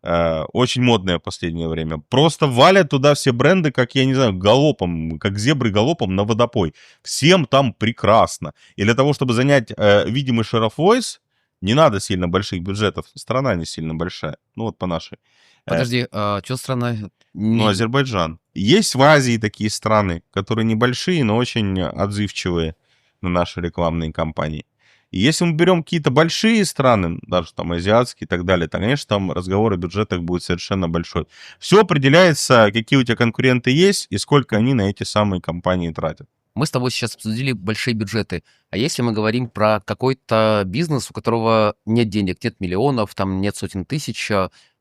Очень модное в последнее время. Просто валят туда все бренды, как, я не знаю, галопом, как зебры галопом на водопой. Всем там прекрасно. И для того, чтобы занять видимый share of voice, не надо сильно больших бюджетов. Страна не сильно большая. Ну, вот по нашей. Подожди, что страна? Ну, Азербайджан. Есть в Азии такие страны, которые небольшие, но очень отзывчивые на наши рекламные кампании. И если мы берем какие-то большие страны, даже там азиатские и так далее, то, конечно, там разговор о бюджетах будет совершенно большой. Все определяется, какие у тебя конкуренты есть и сколько они на эти самые компании тратят. Мы с тобой сейчас обсудили большие бюджеты. А если мы говорим про какой-то бизнес, у которого нет денег, нет миллионов, там нет сотен тысяч,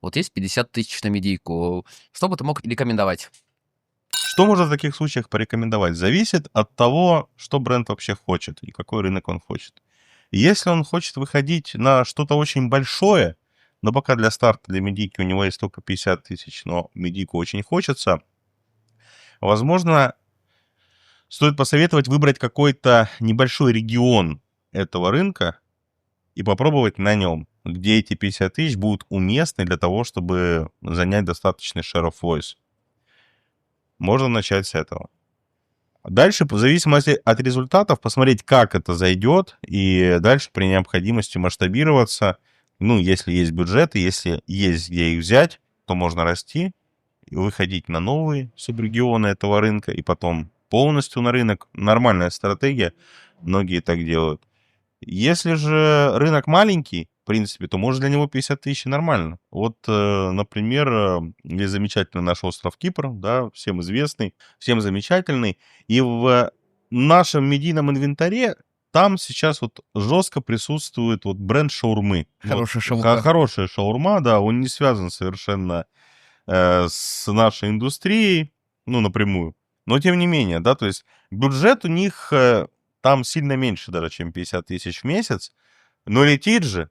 вот есть 50 тысяч на медийку, что бы ты мог рекомендовать? Что можно в таких случаях порекомендовать? Зависит от того, что бренд вообще хочет и какой рынок он хочет. Если он хочет выходить на что-то очень большое, но пока для старта, для медийки у него есть только 50 тысяч, но медийку очень хочется, возможно, стоит посоветовать выбрать какой-то небольшой регион этого рынка и попробовать на нем, где эти 50 тысяч будут уместны для того, чтобы занять достаточный share of voice. Можно начать с этого. Дальше, в зависимости от результатов, посмотреть, как это зайдет, и дальше при необходимости масштабироваться. Ну, если есть бюджеты, если есть где их взять, то можно расти и выходить на новые субрегионы этого рынка, и потом полностью на рынок. Нормальная стратегия, многие так делают. Если же рынок маленький, в принципе, то может для него 50 тысяч нормально. Вот, например, есть замечательный наш остров Кипр, да, всем известный, всем замечательный. И в нашем медийном инвентаре там сейчас вот жестко присутствует вот бренд шаурмы. Хорошая Вот, шаурма. хорошая шаурма, да, он не связан совершенно с нашей индустрией, ну, напрямую. Но тем не менее, да, то есть бюджет у них там сильно меньше даже, чем 50 тысяч в месяц, но летит же.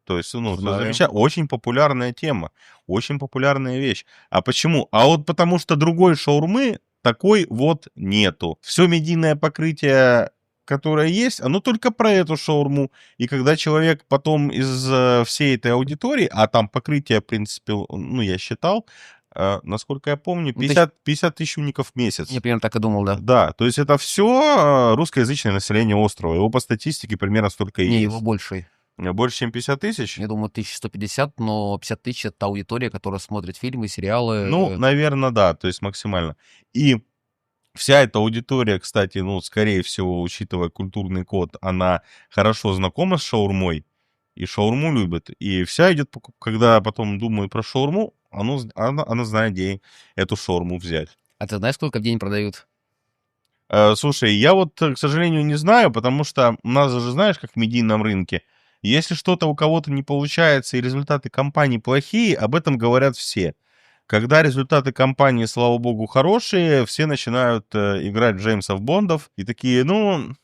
То есть, ну, очень популярная тема, очень популярная вещь. А почему? А вот потому что другой шаурмы такой вот нету. Все медийное покрытие, которое есть, оно только про эту шаурму. И когда человек потом из всей этой аудитории, а там покрытие, в принципе, ну, я считал, насколько я помню, 50 тысяч уников в месяц. Я примерно так и думал, да. Да, то есть это все русскоязычное население острова. Его по статистике примерно столько и Не, есть. его больше. Больше, чем 50 тысяч? Я думаю, 1150, но 50 тысяч — это та аудитория, которая смотрит фильмы, сериалы. Ну, наверное, да, то есть максимально. И вся эта аудитория, кстати, ну, скорее всего, учитывая культурный код, она хорошо знакома с шаурмой, и шаурму любит. И вся идет, когда потом думают про шаурму, она знает, где эту шаурму взять. А ты знаешь, сколько в день продают? Слушай, я вот, к сожалению, не знаю, потому что у нас же, знаешь, как в медийном рынке, если что-то у кого-то не получается и результаты компании плохие, об этом говорят все. Когда результаты компании, слава богу, хорошие, все начинают играть в Джеймсов Бондов и такие, ну,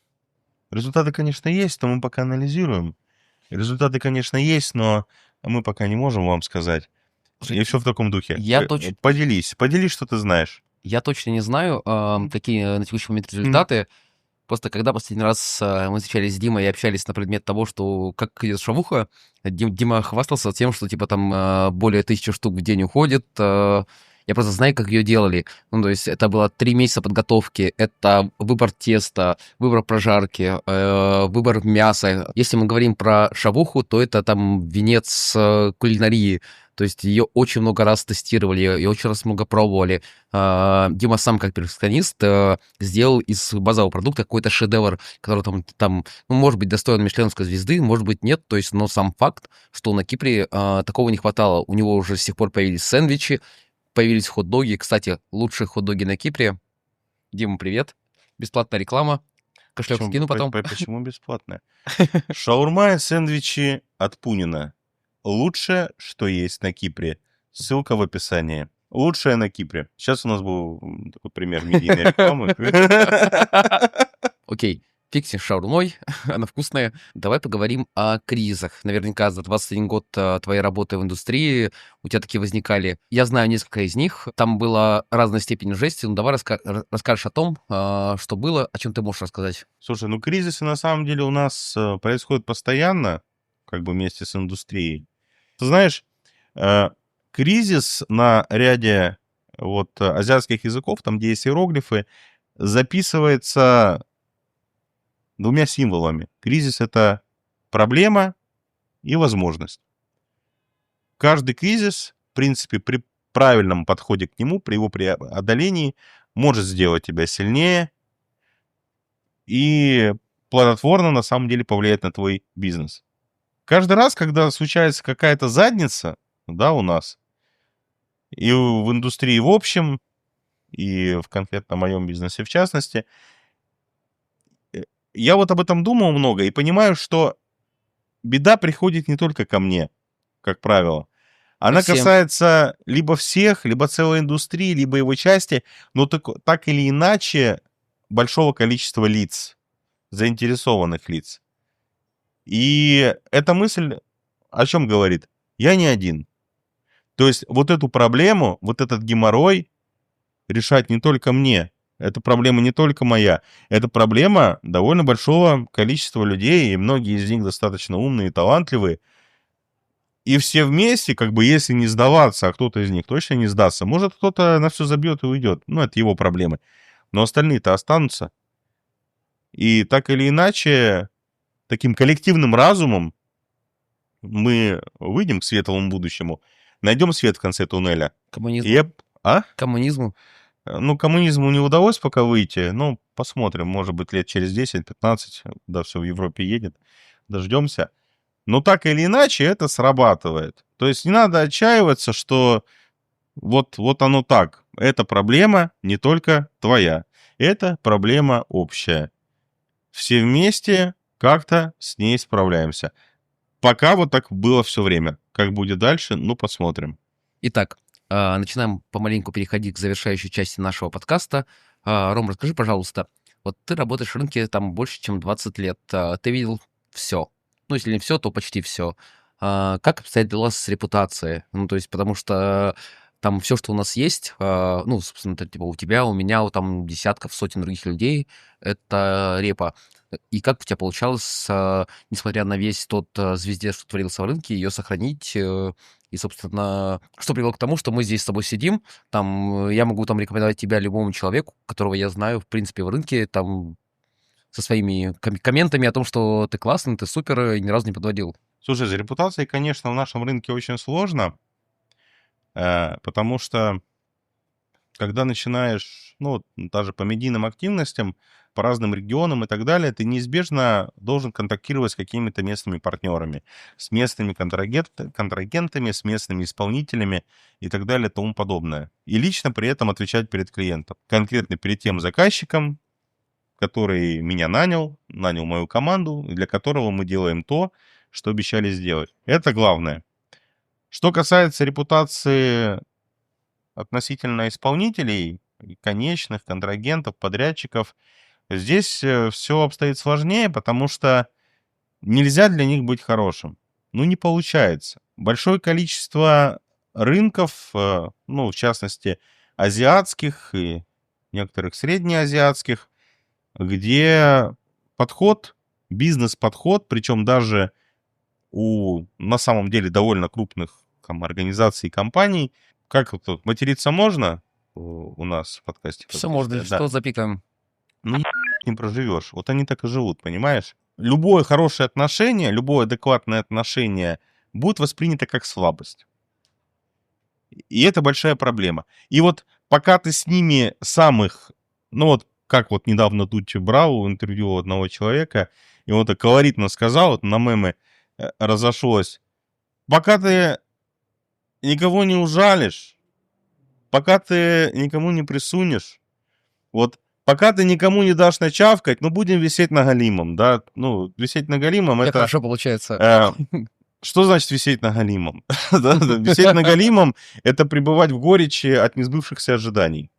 результаты, конечно, есть, но мы пока анализируем. Результаты, конечно, есть, но мы пока не можем вам сказать. И все в таком духе. Поделись, что ты знаешь. Я точно не знаю, какие на текущий момент результаты. Просто когда последний раз мы встречались с Димой и общались на предмет того, что как идет шавуха, Дима хвастался тем, что типа там более 1000 штук в день уходит. Я просто знаю, как ее делали. Ну, то есть это было 3 месяца подготовки, это выбор теста, выбор прожарки, выбор мяса. Если мы говорим про шавуху, то это там венец кулинарии. То есть ее очень много раз тестировали, ее очень раз много пробовали. Дима сам, как перфекционист, сделал из базового продукта какой-то шедевр, который там ну, может быть, достоин мишленовской звезды, может быть, нет. То есть, но сам факт, что на Кипре такого не хватало. У него уже с тех пор появились сэндвичи, появились хот-доги. Кстати, лучшие хот-доги на Кипре. Дима, привет. Бесплатная реклама. Кошелек скину потом. Почему бесплатная? Шаурма и сэндвичи от Пунина. Лучшее, что есть на Кипре. Ссылка в описании. Лучшее на Кипре. Сейчас у нас был такой пример медийной рекламы. Окей. Фиг с шаурмой, она вкусная. Давай поговорим о кризисах. Наверняка за 21 год твоей работы в индустрии у тебя такие возникали. Я знаю несколько из них. Там была разная степень жести. Ну, давай расскажешь о том, что было, о чем ты можешь рассказать. Слушай, ну кризисы на самом деле у нас происходят постоянно, как бы вместе с индустрией. Ты знаешь, кризис на ряде вот азиатских языков, там, где есть иероглифы, записывается двумя символами. Кризис — это проблема и возможность. Каждый кризис, в принципе, при правильном подходе к нему, при его преодолении, может сделать тебя сильнее и плодотворно на самом деле повлиять на твой бизнес. Каждый раз, когда случается какая-то задница, да, у нас, и в индустрии в общем, и в конкретно моем бизнесе в частности, я вот об этом думал много и понимаю, что беда приходит не только ко мне, как правило. Она всем. касается либо всех, либо целой индустрии, либо его части, но так или иначе большого количества лиц, заинтересованных лиц. И эта мысль о чем говорит? Я не один. То есть вот эту проблему, вот этот геморрой решать не только мне. Это проблема не только моя. Это проблема довольно большого количества людей, и многие из них достаточно умные и талантливые. И все вместе, как бы, если не сдаваться, а кто-то из них точно не сдастся, может, кто-то на все забьет и уйдет. Ну, это его проблемы. Но остальные-то останутся. И так или иначе, таким коллективным разумом мы выйдем к светлому будущему, найдем свет в конце туннеля. Коммунизм. А? Коммунизму. Ну, коммунизму не удалось пока выйти. Ну, посмотрим, может быть, лет через 10-15, да, все в Европе едет, дождемся. Но так или иначе это срабатывает. То есть не надо отчаиваться, что вот оно так. Эта проблема не только твоя. Это проблема общая. Все вместе как-то с ней справляемся. Пока вот так было все время. Как будет дальше, ну, посмотрим. Итак, начинаем помаленьку переходить к завершающей части нашего подкаста. Ром, расскажи, пожалуйста, вот ты работаешь в рынке там больше, чем 20 лет. Ты видел все. Ну, если не все, то почти все. Как обстоят дела с репутацией? Ну, то есть, потому что там все, что у нас есть, ну, собственно, типа у тебя, у меня, у там десятков, сотен других людей, это репа. И как у тебя получалось, несмотря на весь тот звезде, что творился в рынке, ее сохранить? И, собственно, что привело к тому, что мы здесь с тобой сидим, там, я могу там рекомендовать тебя любому человеку, которого я знаю, в принципе, в рынке, там, со своими комментами о том, что ты классный, ты супер, и ни разу не подводил. Слушай, с репутацией, конечно, в нашем рынке очень сложно, потому что когда начинаешь, ну, вот даже по медийным активностям, по разным регионам и так далее, ты неизбежно должен контактировать с какими-то местными партнерами, с местными контрагентами, с местными исполнителями и так далее и тому подобное. И лично при этом отвечать перед клиентом. Конкретно перед тем заказчиком, который меня нанял мою команду, для которого мы делаем то, что обещали сделать. Это главное. Что касается репутации относительно исполнителей, конечных, контрагентов, подрядчиков, здесь все обстоит сложнее, потому что нельзя для них быть хорошим. Ну, не получается. Большое количество рынков, ну, в частности, азиатских и некоторых среднеазиатских, где подход, бизнес-подход, причем даже у, на самом деле, довольно крупных там, организаций и компаний, как тут, материться можно у нас в подкасте? Все можно, Да. что запикаем. Ну, не проживешь. Вот они так и живут, понимаешь? Любое хорошее отношение, любое адекватное отношение будет воспринято как слабость. И это большая проблема. И вот пока ты с ними самых, ну вот как вот недавно Дудь брал в интервью одного человека, и он так колоритно сказал, вот на мемы разошлось, пока ты никого не ужалишь, пока ты никому не присунешь, вот пока ты никому не дашь начавкать, ну, будем висеть на галимом, да, ну, висеть на галимом, Как это... хорошо получается. Что значит висеть на галимом? Висеть на галимом — это пребывать в горечи от несбывшихся ожиданий.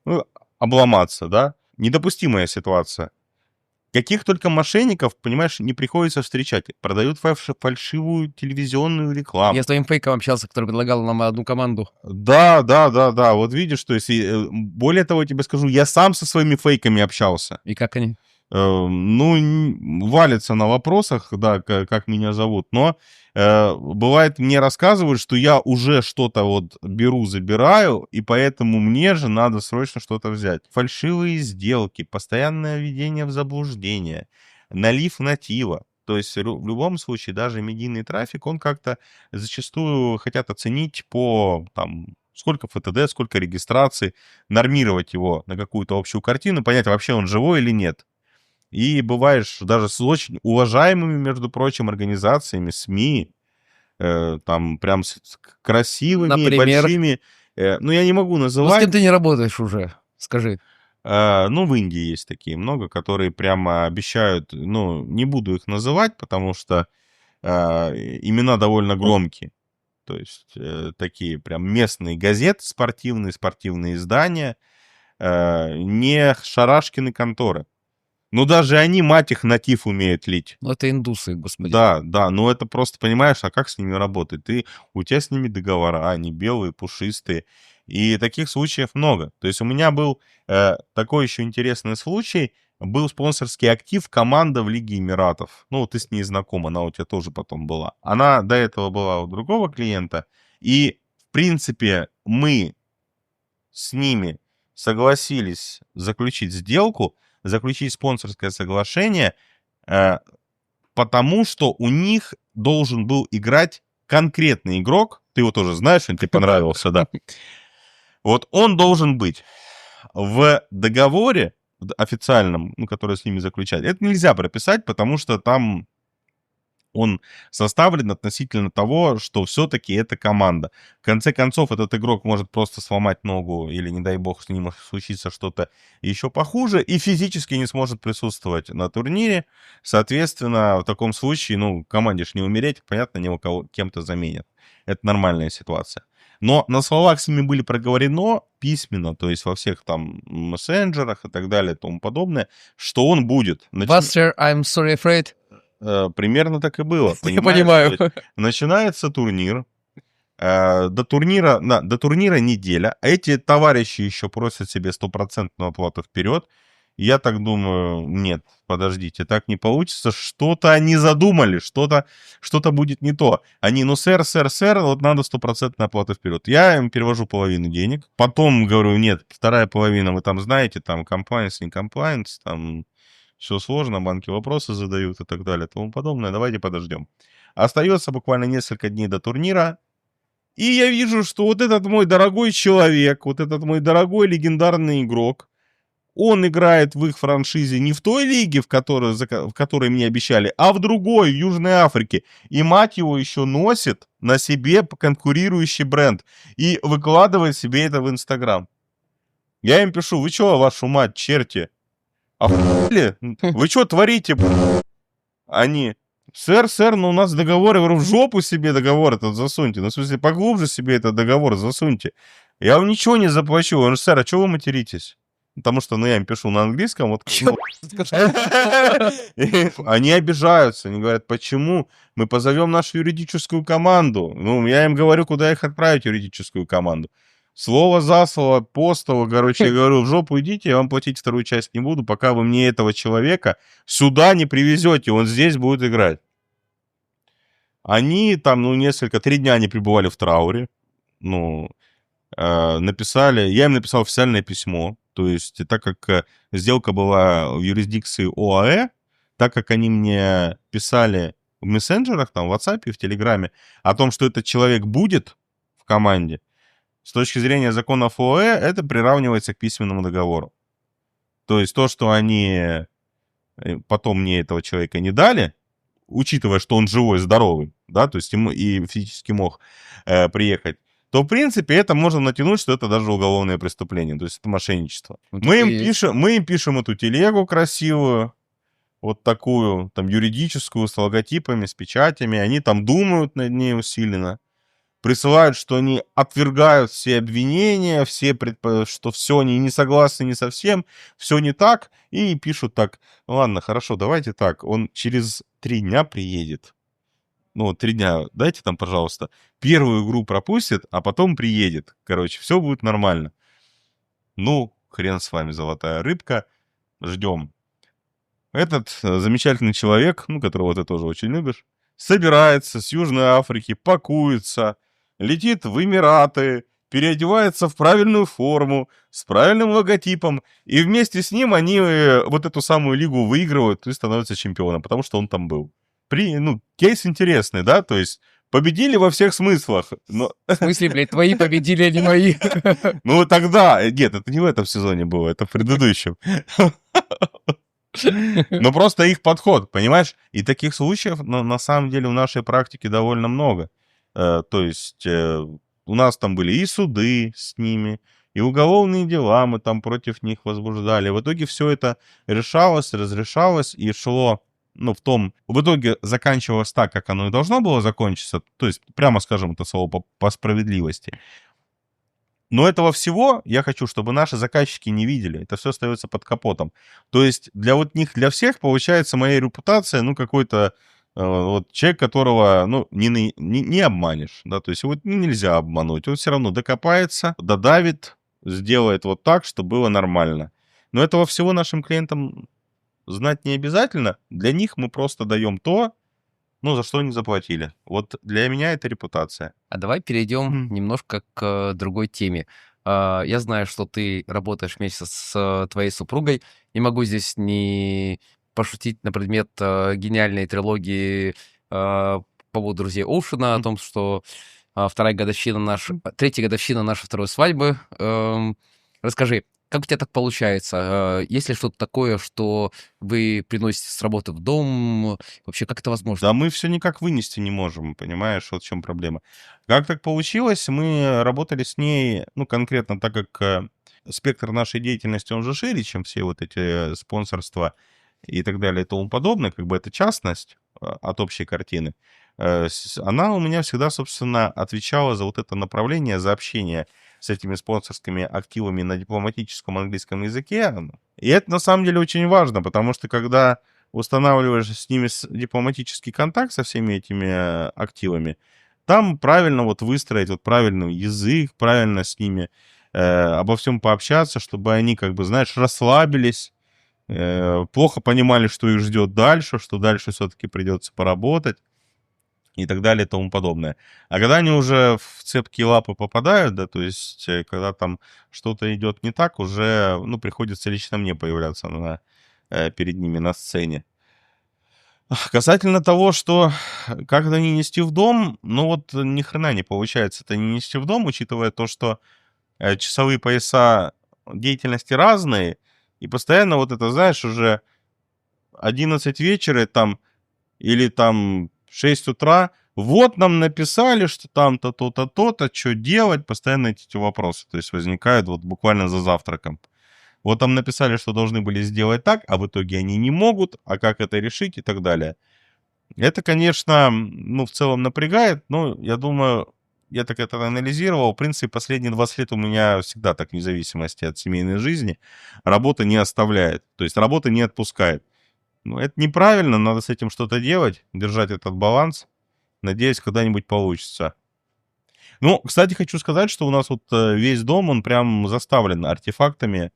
Ну, обломаться, да? Недопустимая ситуация. Каких только мошенников, понимаешь, не приходится встречать. Продают фальшивую телевизионную рекламу. Я с твоим фейком общался, который предлагал нам одну команду. Да. Вот видишь, то есть, более того, я тебе скажу, я сам со своими фейками общался. И как они? Валится на вопросах, да, как меня зовут, но бывает, мне рассказывают, что я уже что-то вот беру, забираю, и поэтому мне же надо срочно что-то взять. Фальшивые сделки, постоянное введение в заблуждение, налив натива. То есть в любом случае даже медийный трафик, он как-то зачастую хотят оценить по там, сколько ФТД, сколько регистраций, нормировать его на какую-то общую картину, понять, вообще он живой или нет. И бываешь даже с очень уважаемыми, между прочим, организациями, СМИ, там прям с красивыми, Например? большими. Я не могу Ну, с называть. кем ты не работаешь уже? Скажи. В Индии есть такие много, которые прямо обещают, не буду их называть, потому что имена довольно громкие. То есть такие прям местные газеты спортивные издания, не шарашкины конторы. Но даже они, мать их, натив умеют лить. Ну, это индусы, господи. Да, но это просто, понимаешь, а как с ними работать? У тебя с ними договора, они белые, пушистые. И таких случаев много. То есть у меня был такой еще интересный случай. Был спонсорский актив команда в Лиге Эмиратов. Ты с ней знакома, она у тебя тоже потом была. Она до этого была у другого клиента. И, в принципе, мы с ними согласились заключить сделку, заключить спонсорское соглашение, потому что у них должен был играть конкретный игрок. Ты его тоже знаешь, он тебе понравился, да. Вот он должен быть в договоре официальном, который с ними заключать. Это нельзя прописать, потому что там он составлен относительно того, что все-таки это команда. В конце концов, этот игрок может просто сломать ногу или, не дай бог, с ним может случиться что-то еще похуже и физически не сможет присутствовать на турнире. Соответственно, в таком случае, команде ж не умереть, понятно, него кем-то заменят. Это нормальная ситуация. Но на словах с ними были проговорено письменно, то есть во всех там мессенджерах и так далее и тому подобное, что он будет. Buster, I'm sorry afraid. Примерно так и было. Я понимаю. Начинается турнир. До турнира неделя. А эти товарищи еще просят себе 100% оплату вперед. Я так думаю, нет, подождите, так не получится. Что-то они задумали, что-то будет не то. Они, сэр, вот надо 100% оплату вперед. Я им перевожу половину денег. Потом говорю, нет, вторая половина, вы там знаете, там compliance, не compliance, там все сложно, банки вопросы задают и так далее и тому подобное. Давайте подождем. Остается буквально несколько дней до турнира. И я вижу, что вот этот мой дорогой человек, вот этот мой дорогой легендарный игрок, он играет в их франшизе не в той лиге, в которой мне обещали, а в другой, в Южной Африке. И мать его еще носит на себе конкурирующий бренд. И выкладывает себе это в Инстаграм. Я им пишу, вы что, вашу мать, черти? Охуели? Вы что творите? Они, сэр, у нас договор. Я говорю, в жопу себе договор этот засуньте. В смысле, поглубже себе этот договор засуньте. Я вам ничего не заплачу. Я говорю, сэр, а что вы материтесь? Потому что, я им пишу на английском. Они обижаются. Они говорят, почему? Мы позовем нашу юридическую команду. Я им говорю, куда их отправить, юридическую команду. Слово за слово, постово, я говорю, в жопу идите, я вам платить вторую часть не буду, пока вы мне этого человека сюда не привезете, он здесь будет играть. Они там, 3 дня они пребывали в трауре, написали, я им написал официальное письмо, то есть так как сделка была в юрисдикции ОАЭ, так как они мне писали в мессенджерах, там, в WhatsApp и в Телеграме о том, что этот человек будет в команде, с точки зрения законов ОАЭ, это приравнивается к письменному договору. То есть то, что они потом мне этого человека не дали, учитывая, что он живой, здоровый, да, то есть ему и физически мог приехать, то, в принципе, это можно натянуть, что это даже уголовное преступление, то есть это мошенничество. Мы им пишем эту телегу красивую, вот такую, там, юридическую, с логотипами, с печатями, они там думают над ней усиленно. присылают, что они отвергают все обвинения, что все они не согласны не совсем, все не так, и пишут так: ладно, хорошо, давайте так, он через 3 дня приедет. Ну, 3 дня дайте там, пожалуйста. Первую игру пропустит, а потом приедет. Короче, все будет нормально. Ну, хрен с вами, золотая рыбка. Ждем. Этот замечательный человек, ну, которого ты тоже очень любишь, собирается с Южной Африки, пакуется, летит в Эмираты, переодевается в правильную форму, с правильным логотипом, и вместе с ним они вот эту самую лигу выигрывают и становятся чемпионом, потому что он там был. Кейс интересный, да, то есть победили во всех смыслах. Но... В смысле, блядь, твои победили, а не мои? Ну, тогда... Нет, это не в этом сезоне было, это в предыдущем. Но просто их подход, понимаешь? И таких случаев, на самом деле, в нашей практике довольно много. То есть у нас там были и суды с ними, и уголовные дела мы там против них возбуждали. В итоге все это решалось, разрешалось и шло... в итоге заканчивалось так, как оно и должно было закончиться, то есть, прямо скажем это слово по справедливости. Но этого всего я хочу, чтобы наши заказчики не видели. Это все остается под капотом. То есть для них, для всех, получается, моя репутация, какой-то человек, которого, не обманешь, да, то есть его нельзя обмануть. Он все равно докопается, додавит, сделает вот так, чтобы было нормально. Но этого всего нашим клиентам знать не обязательно. Для них мы просто даем то, за что они заплатили. Вот для меня это репутация. А давай перейдем немножко к другой теме. Я знаю, что ты работаешь вместе с твоей супругой. Не могу здесь не пошутить на предмет гениальной трилогии по поводу «Друзей Оушена», о том, что третья годовщина нашей второй свадьбы. Расскажи, как у тебя так получается? Есть ли что-то такое, что вы приносите с работы в дом? Вообще, как это возможно? Да мы все никак вынести не можем, понимаешь, вот в чем проблема. Как так получилось? Мы работали с ней, конкретно, так как спектр нашей деятельности, он же шире, чем все вот эти спонсорства и так далее и тому подобное, как бы это частность от общей картины. Она у меня всегда, собственно, отвечала за вот это направление, за общение с этими спонсорскими активами на дипломатическом английском языке. И это на самом деле очень важно, потому что когда устанавливаешь с ними дипломатический контакт со всеми этими активами, там правильно выстроить правильный язык, правильно с ними обо всем пообщаться, чтобы они, расслабились, плохо понимали, что их ждет дальше, что дальше все-таки придется поработать и так далее и тому подобное. А когда они уже в цепкие лапы попадают, да, то есть когда там что-то идет не так, уже, приходится лично мне появляться перед ними на сцене. Касательно того, что как это не нести в дом, ни хрена не получается это не нести в дом, учитывая то, что часовые пояса деятельности разные, и постоянно уже 11 вечера там, или там 6 утра, нам написали, что там-то, то-то, то-то, что делать, постоянно эти вопросы, то есть возникают буквально за завтраком. Там написали, что должны были сделать так, а в итоге они не могут, а как это решить и так далее. Это, конечно, в целом напрягает, но я думаю, я так это анализировал. В принципе, последние 20 лет у меня всегда так, вне зависимости от семейной жизни, работа не оставляет, то есть работа не отпускает. Это неправильно, надо с этим что-то делать, держать этот баланс. Надеюсь, когда-нибудь получится. Кстати, хочу сказать, что у нас весь дом, он прям заставлен артефактами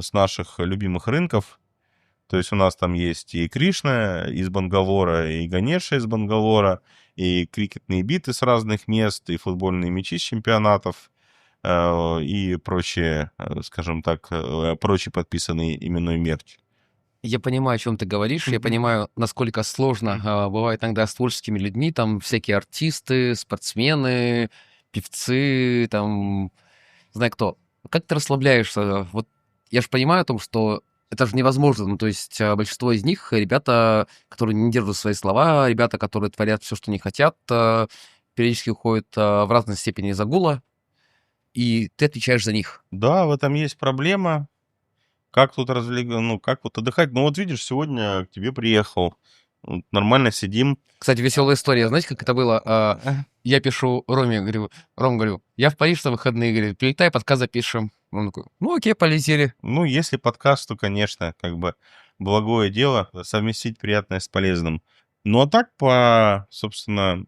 с наших любимых рынков. То есть у нас там есть и Кришна из Бангалора, и Ганеша из Бангалора, и крикетные биты с разных мест, и футбольные мячи с чемпионатов, и прочие, скажем так, прочий подписанный именной мерч. Я понимаю, о чем ты говоришь, я понимаю, насколько сложно бывает иногда с творческими людьми, там всякие артисты, спортсмены, певцы, там, не знаю кто. Как ты расслабляешься? Я же понимаю о том, что это же невозможно. То есть большинство из них ребята, которые не держат свои слова, ребята, которые творят все, что не хотят, периодически уходят в разной степени загула, и ты отвечаешь за них. Да, в этом есть проблема. Как тут как отдыхать? Видишь, сегодня к тебе приехал Вот нормально сидим. Кстати, веселая история. Знаете, как это было? Я пишу Роме, говорю, говорю, я в Париж на выходные, говорю, прилетай, подкаст запишем. Он такой, ну окей, полетели. Ну, если подкаст, то, конечно, как бы благое дело совместить приятное с полезным. Ну, а так, собственно,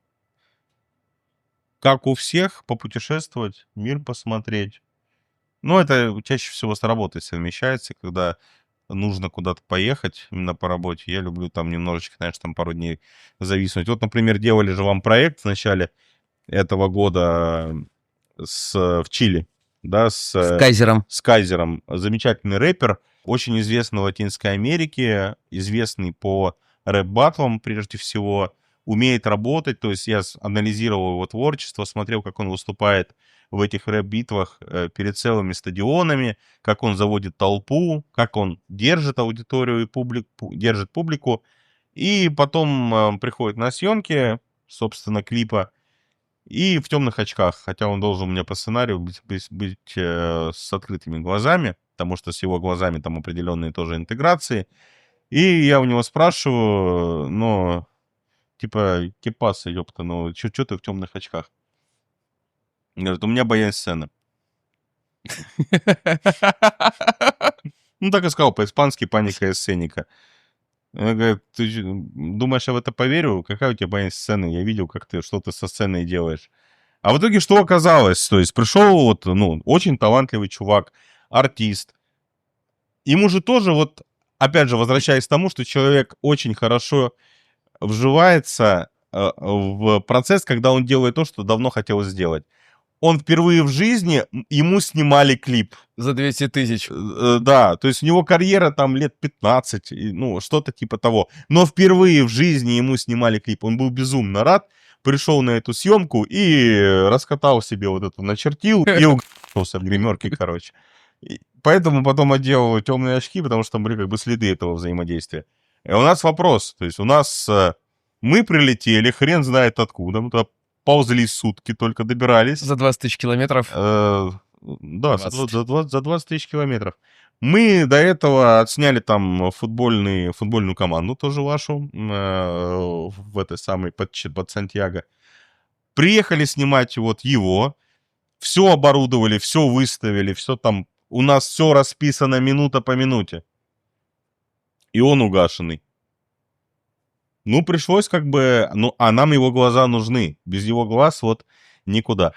как у всех, попутешествовать, мир посмотреть. Ну, это чаще всего с работой совмещается, когда нужно куда-то поехать именно по работе. Я люблю там немножечко, знаешь, там пару дней зависнуть. Вот, например, делали же вам проект в начале этого года в Чили, да, С Кайзером. с Кайзером. Замечательный рэпер, очень известный в Латинской Америке, известный по рэп-баттлам прежде всего, умеет работать, то есть я анализировал его творчество, смотрел, как он выступает в этих рэп-битвах перед целыми стадионами, как он заводит толпу, как он держит аудиторию и держит публику. И потом приходит на съемки, собственно, клипа, и в темных очках, хотя он должен у меня по сценарию быть с открытыми глазами, потому что с его глазами там определенные тоже интеграции. И я у него спрашиваю, ну, типа, кепаса, ёпта, ну, чё ты в темных очках? Он говорит, у меня боязнь сцены. Ну, так и сказал, по-испански паника эсценика. Он говорит, ты думаешь, я в это поверю? Какая у тебя боязнь сцены? Я видел, как ты что-то со сценой делаешь. А в итоге что оказалось? То есть пришел вот, ну, очень талантливый чувак, артист. Ему же тоже вот, опять же, возвращаясь к тому, что человек очень хорошо вживается в процесс, когда он делает то, что давно хотел сделать. Он впервые в жизни, ему снимали клип. За 200 тысяч. Да, то есть у него карьера там лет 15, ну, что-то типа того. Но впервые в жизни ему снимали клип. Он был безумно рад, пришел на эту съемку и раскатал себе вот это, начертил и угнался в гримерке, короче. Поэтому потом одел темные очки, потому что там были как бы следы этого взаимодействия. И у нас вопрос, то есть у нас... Мы прилетели, хрен знает откуда, мы туда ползли сутки, только добирались. За 20 тысяч километров. Да, 20. за 20 тысяч километров. Мы до этого отсняли там футбольную команду, тоже вашу, в этой самой, под Сантьяго. Приехали снимать вот его, все оборудовали, все выставили, все там, у нас все расписано минута по минуте. И он угашенный. Ну, пришлось как бы... Ну, а нам его глаза нужны. Без его глаз вот никуда.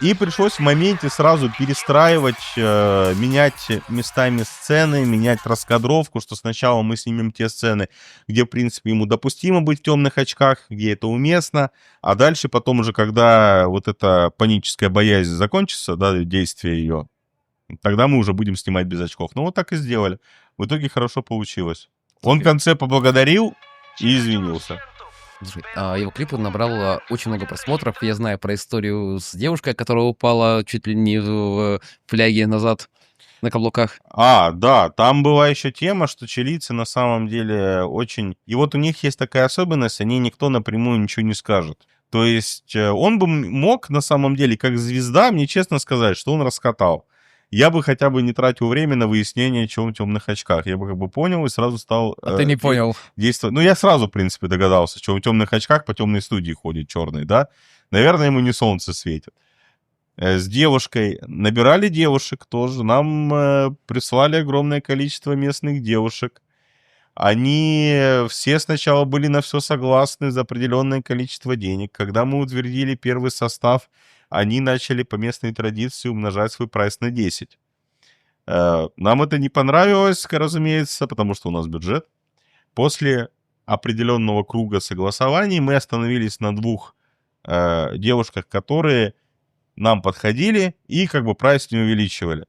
И пришлось в моменте сразу перестраивать, менять местами сцены, менять раскадровку, что сначала мы снимем те сцены, где, в принципе, ему допустимо быть в темных очках, где это уместно, а дальше потом уже, когда вот эта паническая боязнь закончится, да, действие ее, тогда мы уже будем снимать без очков. Ну, вот так и сделали. В итоге хорошо получилось. Он в конце поблагодарил и извинился. Слушай, его клип набрал очень много просмотров. Я знаю про историю с девушкой, которая упала чуть ли не в фляге назад на каблуках. Да, там была еще тема, что чилийцы на самом деле очень... И вот у них есть такая особенность, они никто напрямую ничего не скажет. То есть он бы мог на самом деле, как звезда, мне честно сказать, что он раскатал. Я бы хотя бы не тратил время на выяснение, чего в темных очках. Я бы как бы понял и сразу стал... ты не понял. Действовать. Ну, я сразу, в принципе, догадался, что в темных очках по темной студии ходит черный, да? Наверное, ему не солнце светит. С девушкой. Набирали девушек тоже. Нам прислали огромное количество местных девушек. Они все сначала были на все согласны за определенное количество денег. Когда мы утвердили первый состав, они начали по местной традиции умножать свой прайс на 10. Нам это не понравилось, разумеется, потому что у нас бюджет. После определенного круга согласований мы остановились на 2 девушках, которые нам подходили и как бы прайс не увеличивали.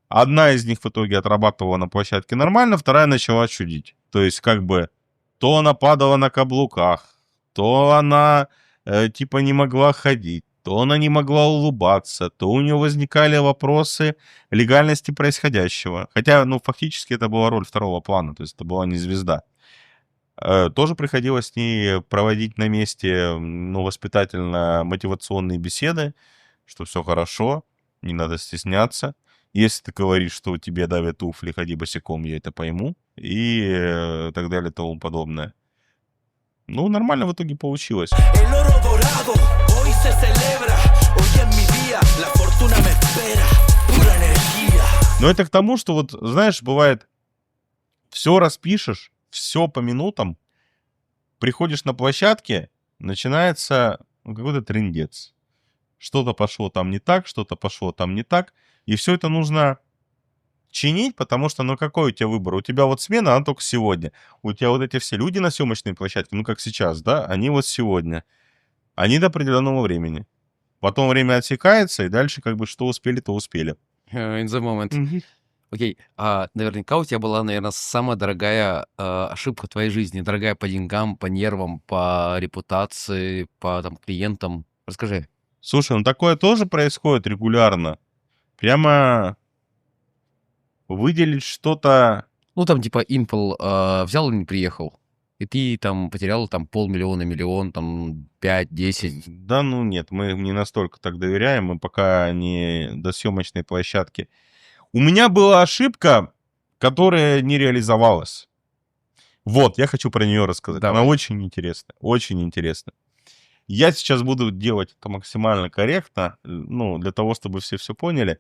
Одна из них в итоге отрабатывала на площадке нормально, вторая начала чудить. То есть как бы то она падала на каблуках, то она типа не могла ходить, то она не могла улыбаться, то у нее возникали вопросы легальности происходящего. Хотя, ну, фактически это была роль второго плана, то есть это была не звезда. Тоже приходилось с ней проводить на месте, ну, воспитательно-мотивационные беседы, что все хорошо, не надо стесняться. Если ты говоришь, что тебе давят туфли, ходи босиком, я это пойму, и так далее, и тому подобное. Ну, нормально в итоге получилось. El oro dorado hoy se celebra. Hoy en mi día la fortuna me espera. Pura energía. Но это к тому, что вот, знаешь, бывает, все распишешь, все по минутам, приходишь на площадке, начинается какой-то трындец. Что-то пошло там не так, что-то пошло там не так, и все это нужно чинить, потому что, ну, какой у тебя выбор? У тебя вот смена, она только сегодня. У тебя вот эти все люди на съемочной площадке, ну, как сейчас, да, они вот сегодня. Они до определенного времени. Потом время отсекается, и дальше как бы что успели, то успели. In the moment. Окей, наверняка у тебя была, наверное, самая дорогая ошибка в твоей жизни. Дорогая по деньгам, по нервам, по репутации, по там, клиентам. Расскажи. Слушай, ну такое тоже происходит регулярно. Прямо выделить что-то... Ну, там, типа, Impel взял и не приехал. И ты там потерял там 500 000, миллион, там 5-10. Да, ну нет, мы не настолько так доверяем, мы пока не до съемочной площадки. У меня была ошибка, которая не реализовалась. Вот, я хочу про нее рассказать. Давай. Она очень интересная, очень интересная. Я сейчас буду делать это максимально корректно, ну, для того, чтобы все поняли.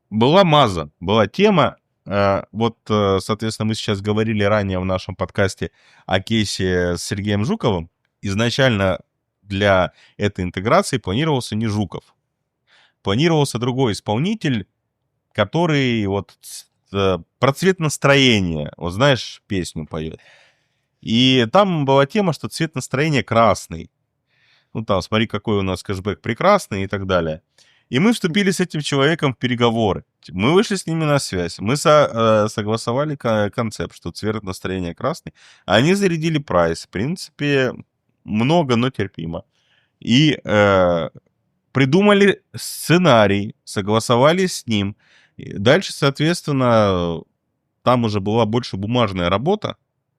Была маза, была тема. Вот, соответственно, мы сейчас говорили ранее в нашем подкасте о кейсе с Сергеем Жуковым. Изначально для этой интеграции планировался не Жуков. Планировался другой исполнитель, который вот про цвет настроения, вот знаешь, песню поет. И там была тема, что цвет настроения красный. Ну там, смотри, какой у нас кэшбэк прекрасный и так далее. И мы вступили с этим человеком в переговоры. Мы вышли с ними на связь. Мы согласовали концепт, что цвет настроения красный. Они зарядили прайс. В принципе, много, но терпимо. И придумали сценарий, согласовали с ним. И дальше, соответственно, там уже была больше бумажная работа.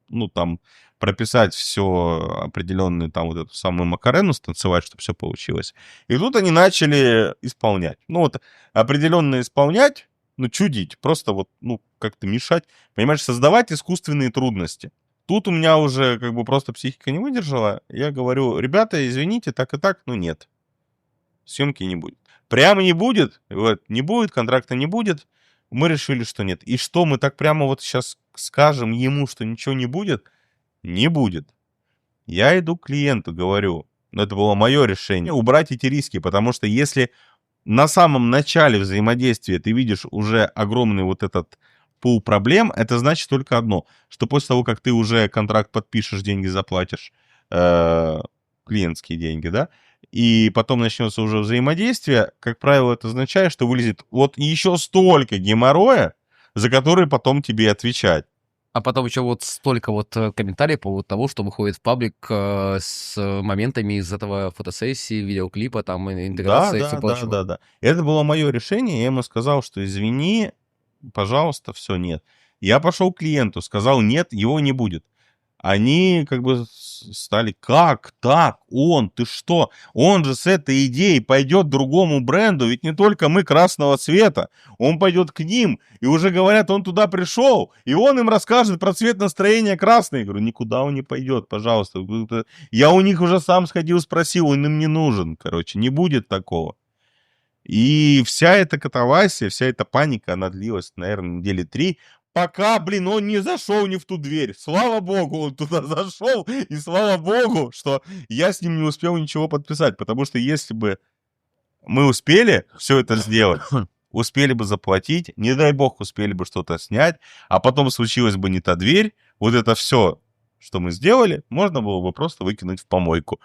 Ну, там прописать все определенную, там вот эту самую Макарену станцевать, чтобы все получилось. И тут они начали исполнять. Ну, вот определенно исполнять, ну, чудить, просто вот, ну, как-то мешать, понимаешь, создавать искусственные трудности. Тут у меня уже как бы просто психика не выдержала. Я говорю, ребята, извините, так и так, ну, нет. Съемки не будет. Прямо не будет, вот, не будет, контракта не будет. Мы решили, что нет. И что, мы так прямо вот сейчас скажем ему, что ничего не будет? Не будет. Я иду к клиенту, говорю, но это было мое решение, убрать эти риски, потому что если на самом начале взаимодействия ты видишь уже огромный вот этот пул проблем, это значит только одно, что после того, как ты уже контракт подпишешь, деньги заплатишь, клиентские деньги, да, и потом начнется уже взаимодействие, как правило, это означает, что вылезет вот еще столько геморроя, за который потом тебе отвечать. А потом еще вот столько вот комментариев по поводу того, что выходит в паблик с моментами из этого фотосессии, видеоклипа, там, интеграции и все прочего. Да. Это было мое решение, я ему сказал, что извини, пожалуйста, все, нет. Я пошел к клиенту, сказал, нет, его не будет. Они как бы стали, как так, ты что? Он же с этой идеей пойдет другому бренду, ведь не только мы красного цвета, он пойдет к ним, и уже говорят, он туда пришел, и он им расскажет про цвет настроения красный. Я говорю, никуда он не пойдет, пожалуйста. Я у них уже сам сходил, спросил, он им не нужен, короче, не будет такого. И вся эта катавасия, вся эта паника, она длилась, наверное, недели 3, пока, он не зашел не в ту дверь. Слава богу, он туда зашел, и слава богу, что я с ним не успел ничего подписать, потому что если бы мы успели все это сделать, успели бы заплатить, не дай бог, успели бы что-то снять, а потом случилась бы не та дверь, вот это все, что мы сделали, можно было бы просто выкинуть в помойку.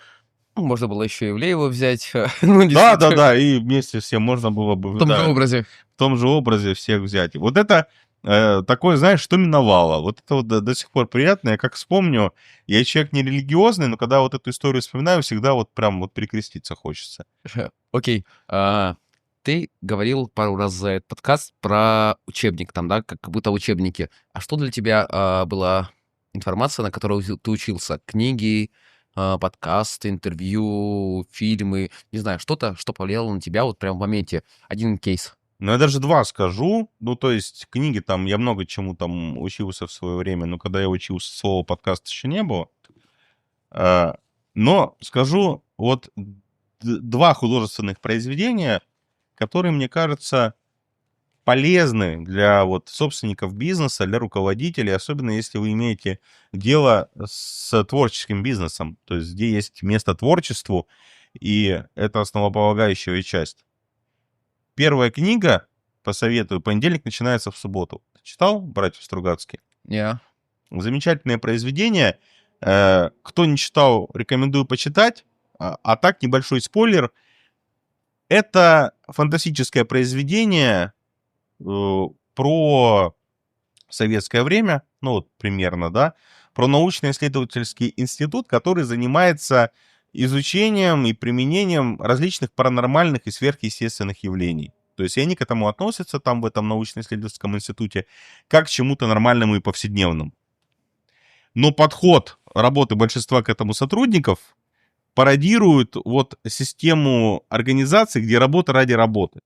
Можно было еще Ивлеева взять. Да, и вместе всем можно было бы... В том же образе. В том же образе всех взять. Вот это такое, знаешь, что миновало. Вот это вот до сих пор приятно. Я как вспомню, я человек не религиозный, но когда вот эту историю вспоминаю, всегда вот прям вот перекреститься хочется. Окей. Ты говорил пару раз за этот подкаст про учебник там, да, как будто учебники. А что для тебя была информация, на которую ты учился? Книги, подкасты, интервью, фильмы, не знаю, что-то, что повлияло на тебя вот прям в моменте. Один кейс. Ну, я даже два скажу. Ну, то есть книги там, я много чему там учился в свое время, но когда я учился, слова подкаст еще не было. А, Но скажу вот два художественных произведения, которые, мне кажется, полезны для вот собственников бизнеса, для руководителей, особенно если вы имеете дело с творческим бизнесом, то есть где есть место творчеству, и это основополагающая часть. Первая книга, посоветую, «Понедельник начинается в субботу». Ты читал «Братьев Стругацких»? Я. Замечательное произведение. Кто не читал, рекомендую почитать. А так, небольшой спойлер. Это фантастическое произведение про советское время, ну вот примерно, да, про научно-исследовательский институт, который занимается изучением и применением различных паранормальных и сверхъестественных явлений. То есть и они к этому относятся там в этом научно-исследовательском институте как к чему-то нормальному и повседневному. Но подход работы большинства к этому сотрудников пародирует вот систему организации, где работа ради работы.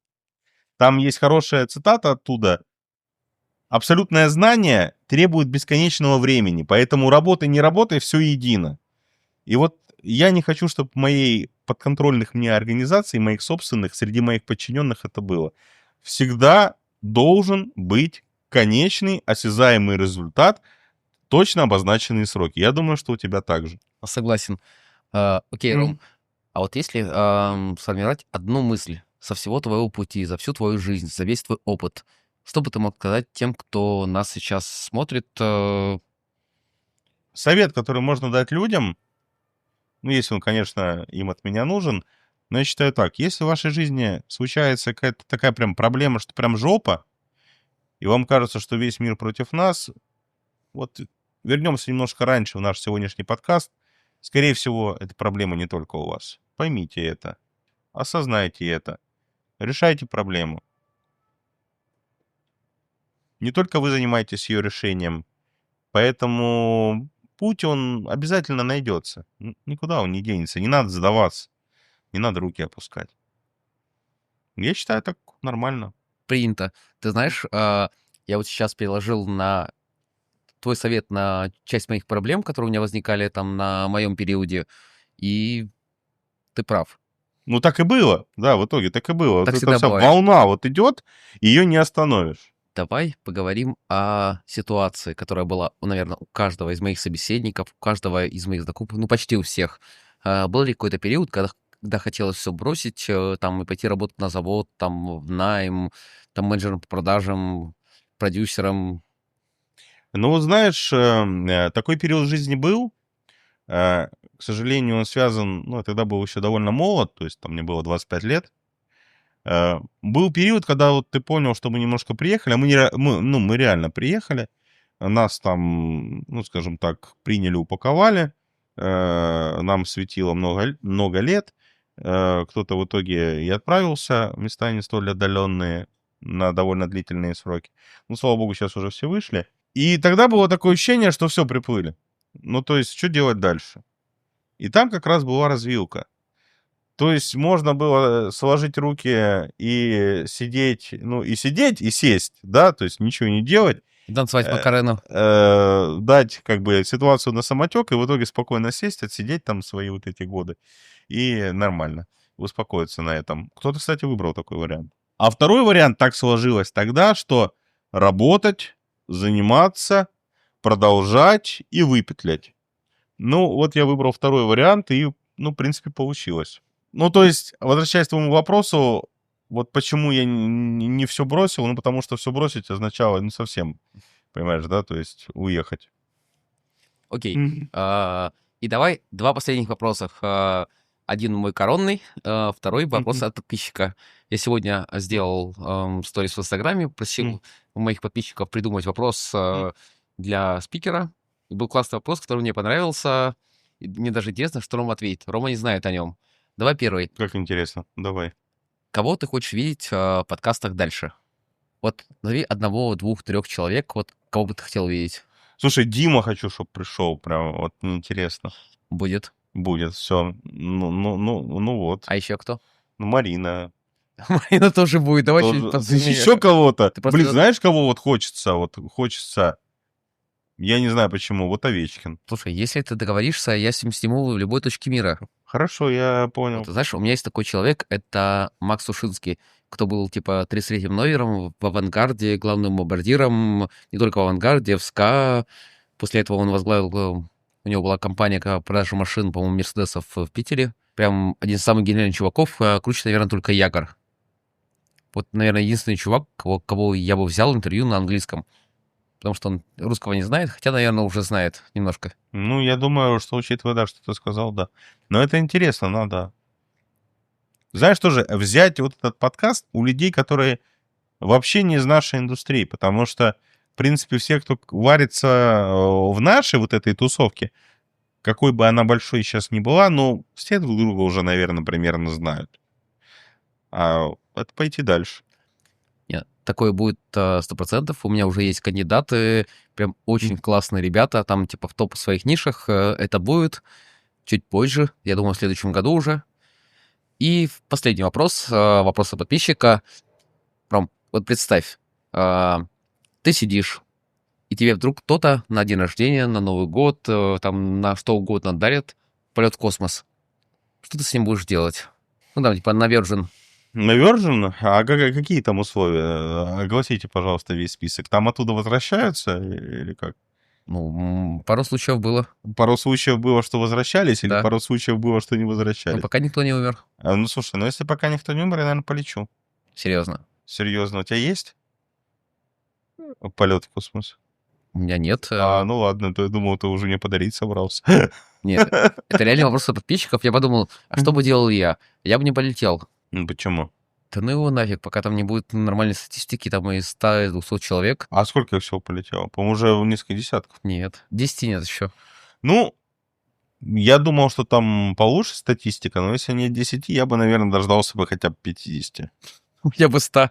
Там есть хорошая цитата оттуда. Абсолютное знание требует бесконечного времени, поэтому работай, не работай, все едино. И вот я не хочу, чтобы в моей подконтрольных мне организации, моих собственных, среди моих подчиненных это было. Всегда должен быть конечный, осязаемый результат, точно обозначенные сроки. Я думаю, что у тебя так же. Согласен. Окей, Ром. А вот если сформировать одну мысль со всего твоего пути, за всю твою жизнь, за весь твой опыт, что бы ты мог сказать тем, кто нас сейчас смотрит? Совет, который можно дать людям, ну, если он, конечно, им от меня нужен, но я считаю так, если в вашей жизни случается какая-то такая прям проблема, что прям жопа, и вам кажется, что весь мир против нас, вот вернемся немножко раньше в наш сегодняшний подкаст, скорее всего, эта проблема не только у вас. Поймите это, осознайте это, решайте проблему. Не только вы занимаетесь ее решением, поэтому путь, он обязательно найдется. Никуда он не денется. Не надо сдаваться. Не надо руки опускать. Я считаю, так нормально. Принято. Ты знаешь, я вот сейчас переложил на твой совет на часть моих проблем, которые у меня возникали там на моем периоде, и ты прав. Ну, так и было. Да, в итоге так и было. Так Вот всегда эта вся бывает. волна вот идет, ее не остановишь. Давай поговорим о ситуации, которая была, наверное, у каждого из моих собеседников, у каждого из моих знакомых, ну, почти у всех. Был ли какой-то период, когда хотелось все бросить, там, и пойти работать на завод, там, в найм, там, менеджером по продажам, продюсером? Ну, вот знаешь, такой период жизни был. К сожалению, он связан... Ну, я тогда был еще довольно молод, то есть там мне было 25 лет. Был период, когда вот ты понял, что мы немножко приехали, а мы реально приехали, нас там, ну, скажем так, приняли, упаковали, нам светило много лет, кто-то в итоге и отправился в места не столь отдаленные на довольно длительные сроки. Ну, слава богу, сейчас уже все вышли. И тогда было такое ощущение, что все, приплыли. Ну, то есть, что делать дальше? И там как раз была развилка. То есть можно было сложить руки и сидеть, ну, и сидеть, и сесть, да, то есть ничего не делать. Танцевать Макарену. Дать, как бы, ситуацию на самотек, и в итоге спокойно сесть, отсидеть там свои вот эти годы. И нормально успокоиться на этом. Кто-то, кстати, выбрал такой вариант. А второй вариант так сложилось тогда, что работать, заниматься, продолжать и выпетлять. Ну, вот я выбрал второй вариант, и, ну, в принципе, получилось. Ну, то есть, возвращаясь к твоему вопросу, вот почему я не все бросил, ну, потому что все бросить означало, ну, совсем, понимаешь, да, то есть уехать. Окей. И давай два последних вопроса. Один мой коронный, второй вопрос от подписчика. Я сегодня сделал сторис в Инстаграме, просил у моих подписчиков придумать вопрос для спикера. И был классный вопрос, который мне понравился. И мне даже интересно, что Рома ответит. Рома не знает о нем. Давай первый. Как интересно, давай. Кого ты хочешь видеть в подкастах дальше? Вот назови одного, двух, трех человек, вот кого бы ты хотел видеть. Слушай, Дима хочу, чтобы пришел, прям вот интересно. Будет. Будет, все. Ну вот. А еще кто? Ну, Марина, Марина тоже будет. Давай что-нибудь после меня. Еще кого-то. Ты просто- Блин, знаешь, кого вот хочется? Вот хочется... Я не знаю почему. Вот Овечкин. Слушай, если ты договоришься, я с ним сниму в любой точке мира. Хорошо, я понял. Вот, знаешь, у меня есть такой человек, это Макс Сушинский, кто был, типа, 33-м номером в «Авангарде», главным бомбардиром, не только в «Авангарде», в «СКА». После этого он возглавил, у него была компания по продаже машин, по-моему, «Мерседесов» в Питере. Прям один из самых гениальных чуваков, круче, наверное, только Ягор. Вот, наверное, единственный чувак, кого я бы взял интервью на английском. Потому что он русского не знает, хотя, наверное, уже знает немножко. Ну, я думаю, что, учитывая, да, что ты сказал, да. Но это интересно, надо. Знаешь, тоже взять вот этот подкаст у людей, которые вообще не из нашей индустрии, потому что, в принципе, все, кто варится в нашей вот этой тусовке, какой бы она большой сейчас ни была, но все друг друга уже, наверное, примерно знают. А это пойти дальше. Нет, такое будет 100%. У меня уже есть кандидаты, прям очень классные ребята, там типа в топ своих нишах. Это будет чуть позже, я думаю, в следующем году уже. И последний вопрос, вопрос от подписчика. Ром, вот представь, ты сидишь, и тебе вдруг кто-то на день рождения, на Новый год, там на что угодно дарит полет в космос. Что ты с ним будешь делать? Ну, там, типа, на Virgin. На Virgin? А какие там условия? Огласите, пожалуйста, весь список. Там оттуда возвращаются или как? Ну, пару случаев было. Пару случаев было, что возвращались, или Да. пару случаев было, что не Но возвращались? пока никто не умер. Ну, слушай, ну если пока никто не умер, я, наверное, полечу. Серьезно. Серьезно, у тебя есть полет в космос? У меня нет. Ну ладно, то я думал, ты уже мне подарить собрался. Нет. Это реально вопрос от подписчиков. Я подумал, а что бы делал я? Я бы не полетел. Ну, почему? Да ну его нафиг, пока там не будет нормальной статистики, там из 100, из 200 человек. А сколько их всего полетело? По-моему, уже в несколько десятков. Нет. 10 нет еще. Ну, я думал, что там получше статистика, но если нет 10, я бы, наверное, дождался бы хотя бы 50. Я бы 100.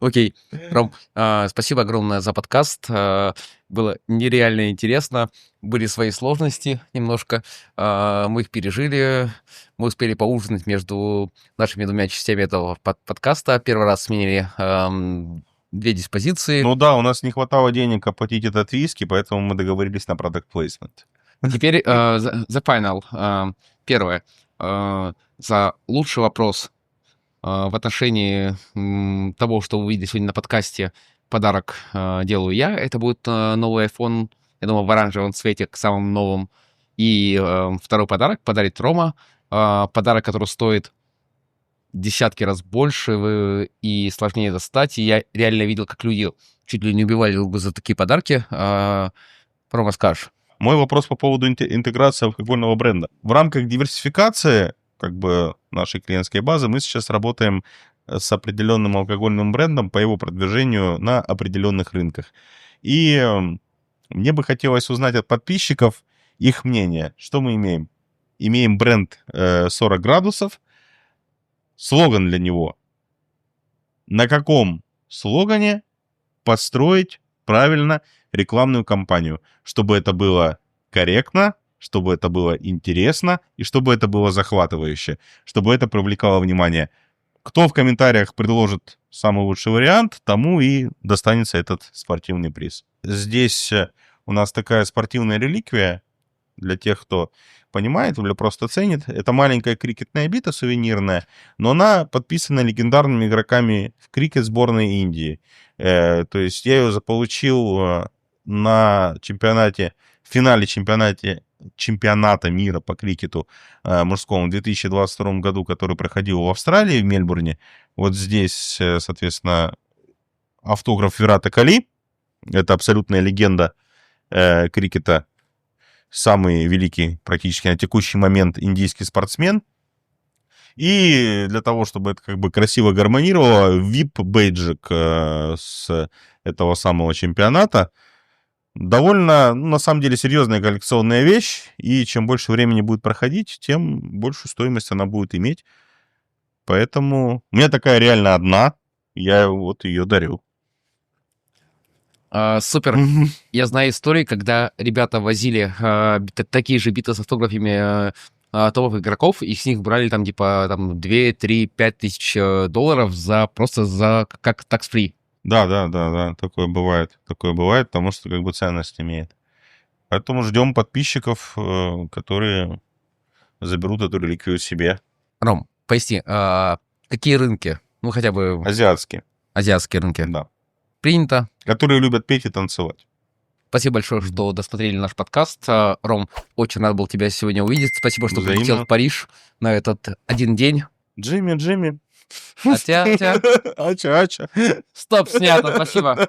Окей. Ром, спасибо огромное за подкаст. Было нереально интересно. Были свои сложности немножко. Мы их пережили. Мы успели поужинать между нашими двумя частями этого подкаста. Первый раз сменили 2 диспозиции. Ну да, у нас не хватало денег оплатить этот виски, поэтому мы договорились на product placement. Теперь the final. Первое. За лучший вопрос в отношении того, что вы видели сегодня на подкасте, подарок делаю я. Это будет новый iPhone, я думаю, в оранжевом цвете, к самым новым. И второй подарок подарит Рома. Подарок, который стоит десятки раз больше и сложнее достать. И я реально видел, как люди чуть ли не убивали друг друга за такие подарки. Рома, скажешь? Мой вопрос по поводу интеграции алкогольного бренда. В рамках диверсификации как бы нашей клиентской базы мы сейчас работаем с определенным алкогольным брендом по его продвижению на определенных рынках. И мне бы хотелось узнать от подписчиков их мнение. Что мы имеем? Имеем бренд 40 градусов, слоган для него. На каком слогане построить правильно рекламную кампанию, чтобы это было корректно, чтобы это было интересно и чтобы это было захватывающе, чтобы это привлекало внимание. Кто в комментариях предложит самый лучший вариант, тому и достанется этот спортивный приз. Здесь у нас такая спортивная реликвия для тех, кто понимает или просто ценит. Это маленькая крикетная бита сувенирная, но она подписана легендарными игроками в крикет сборной Индии. То есть я ее заполучил на чемпионате, в финале чемпионата мира по крикету мужскому в 2022 году, который проходил в Австралии, в Мельбурне. Вот здесь, соответственно, автограф Вирата Коли. Это абсолютная легенда крикета. Самый великий практически на текущий момент индийский спортсмен. И для того, чтобы это как бы красиво гармонировало, VIP-бейджик с этого самого чемпионата. Довольно, на самом деле, серьезная коллекционная вещь. И чем больше времени будет проходить, тем большую стоимость она будет иметь. Поэтому у меня такая реально одна. Я вот ее дарю. Супер. Я знаю истории, когда ребята возили такие же биты с автографами топовых игроков, и с них брали там типа там 2, 3, 5 тысяч долларов просто за как tax-free. Да, такое бывает, потому что как бы ценность имеет. Поэтому ждем подписчиков, которые заберут эту реликвию себе. Ром, поясни, какие рынки, ну хотя бы Азиатские, азиатские рынки, да. принято? Которые любят петь и танцевать. Спасибо большое, что досмотрели наш подкаст. Ром, очень рад был тебя сегодня увидеть. Спасибо, что Взаимно. прилетел в Париж на этот один день. Джимми. Атя. Ача. Стоп, снято, спасибо.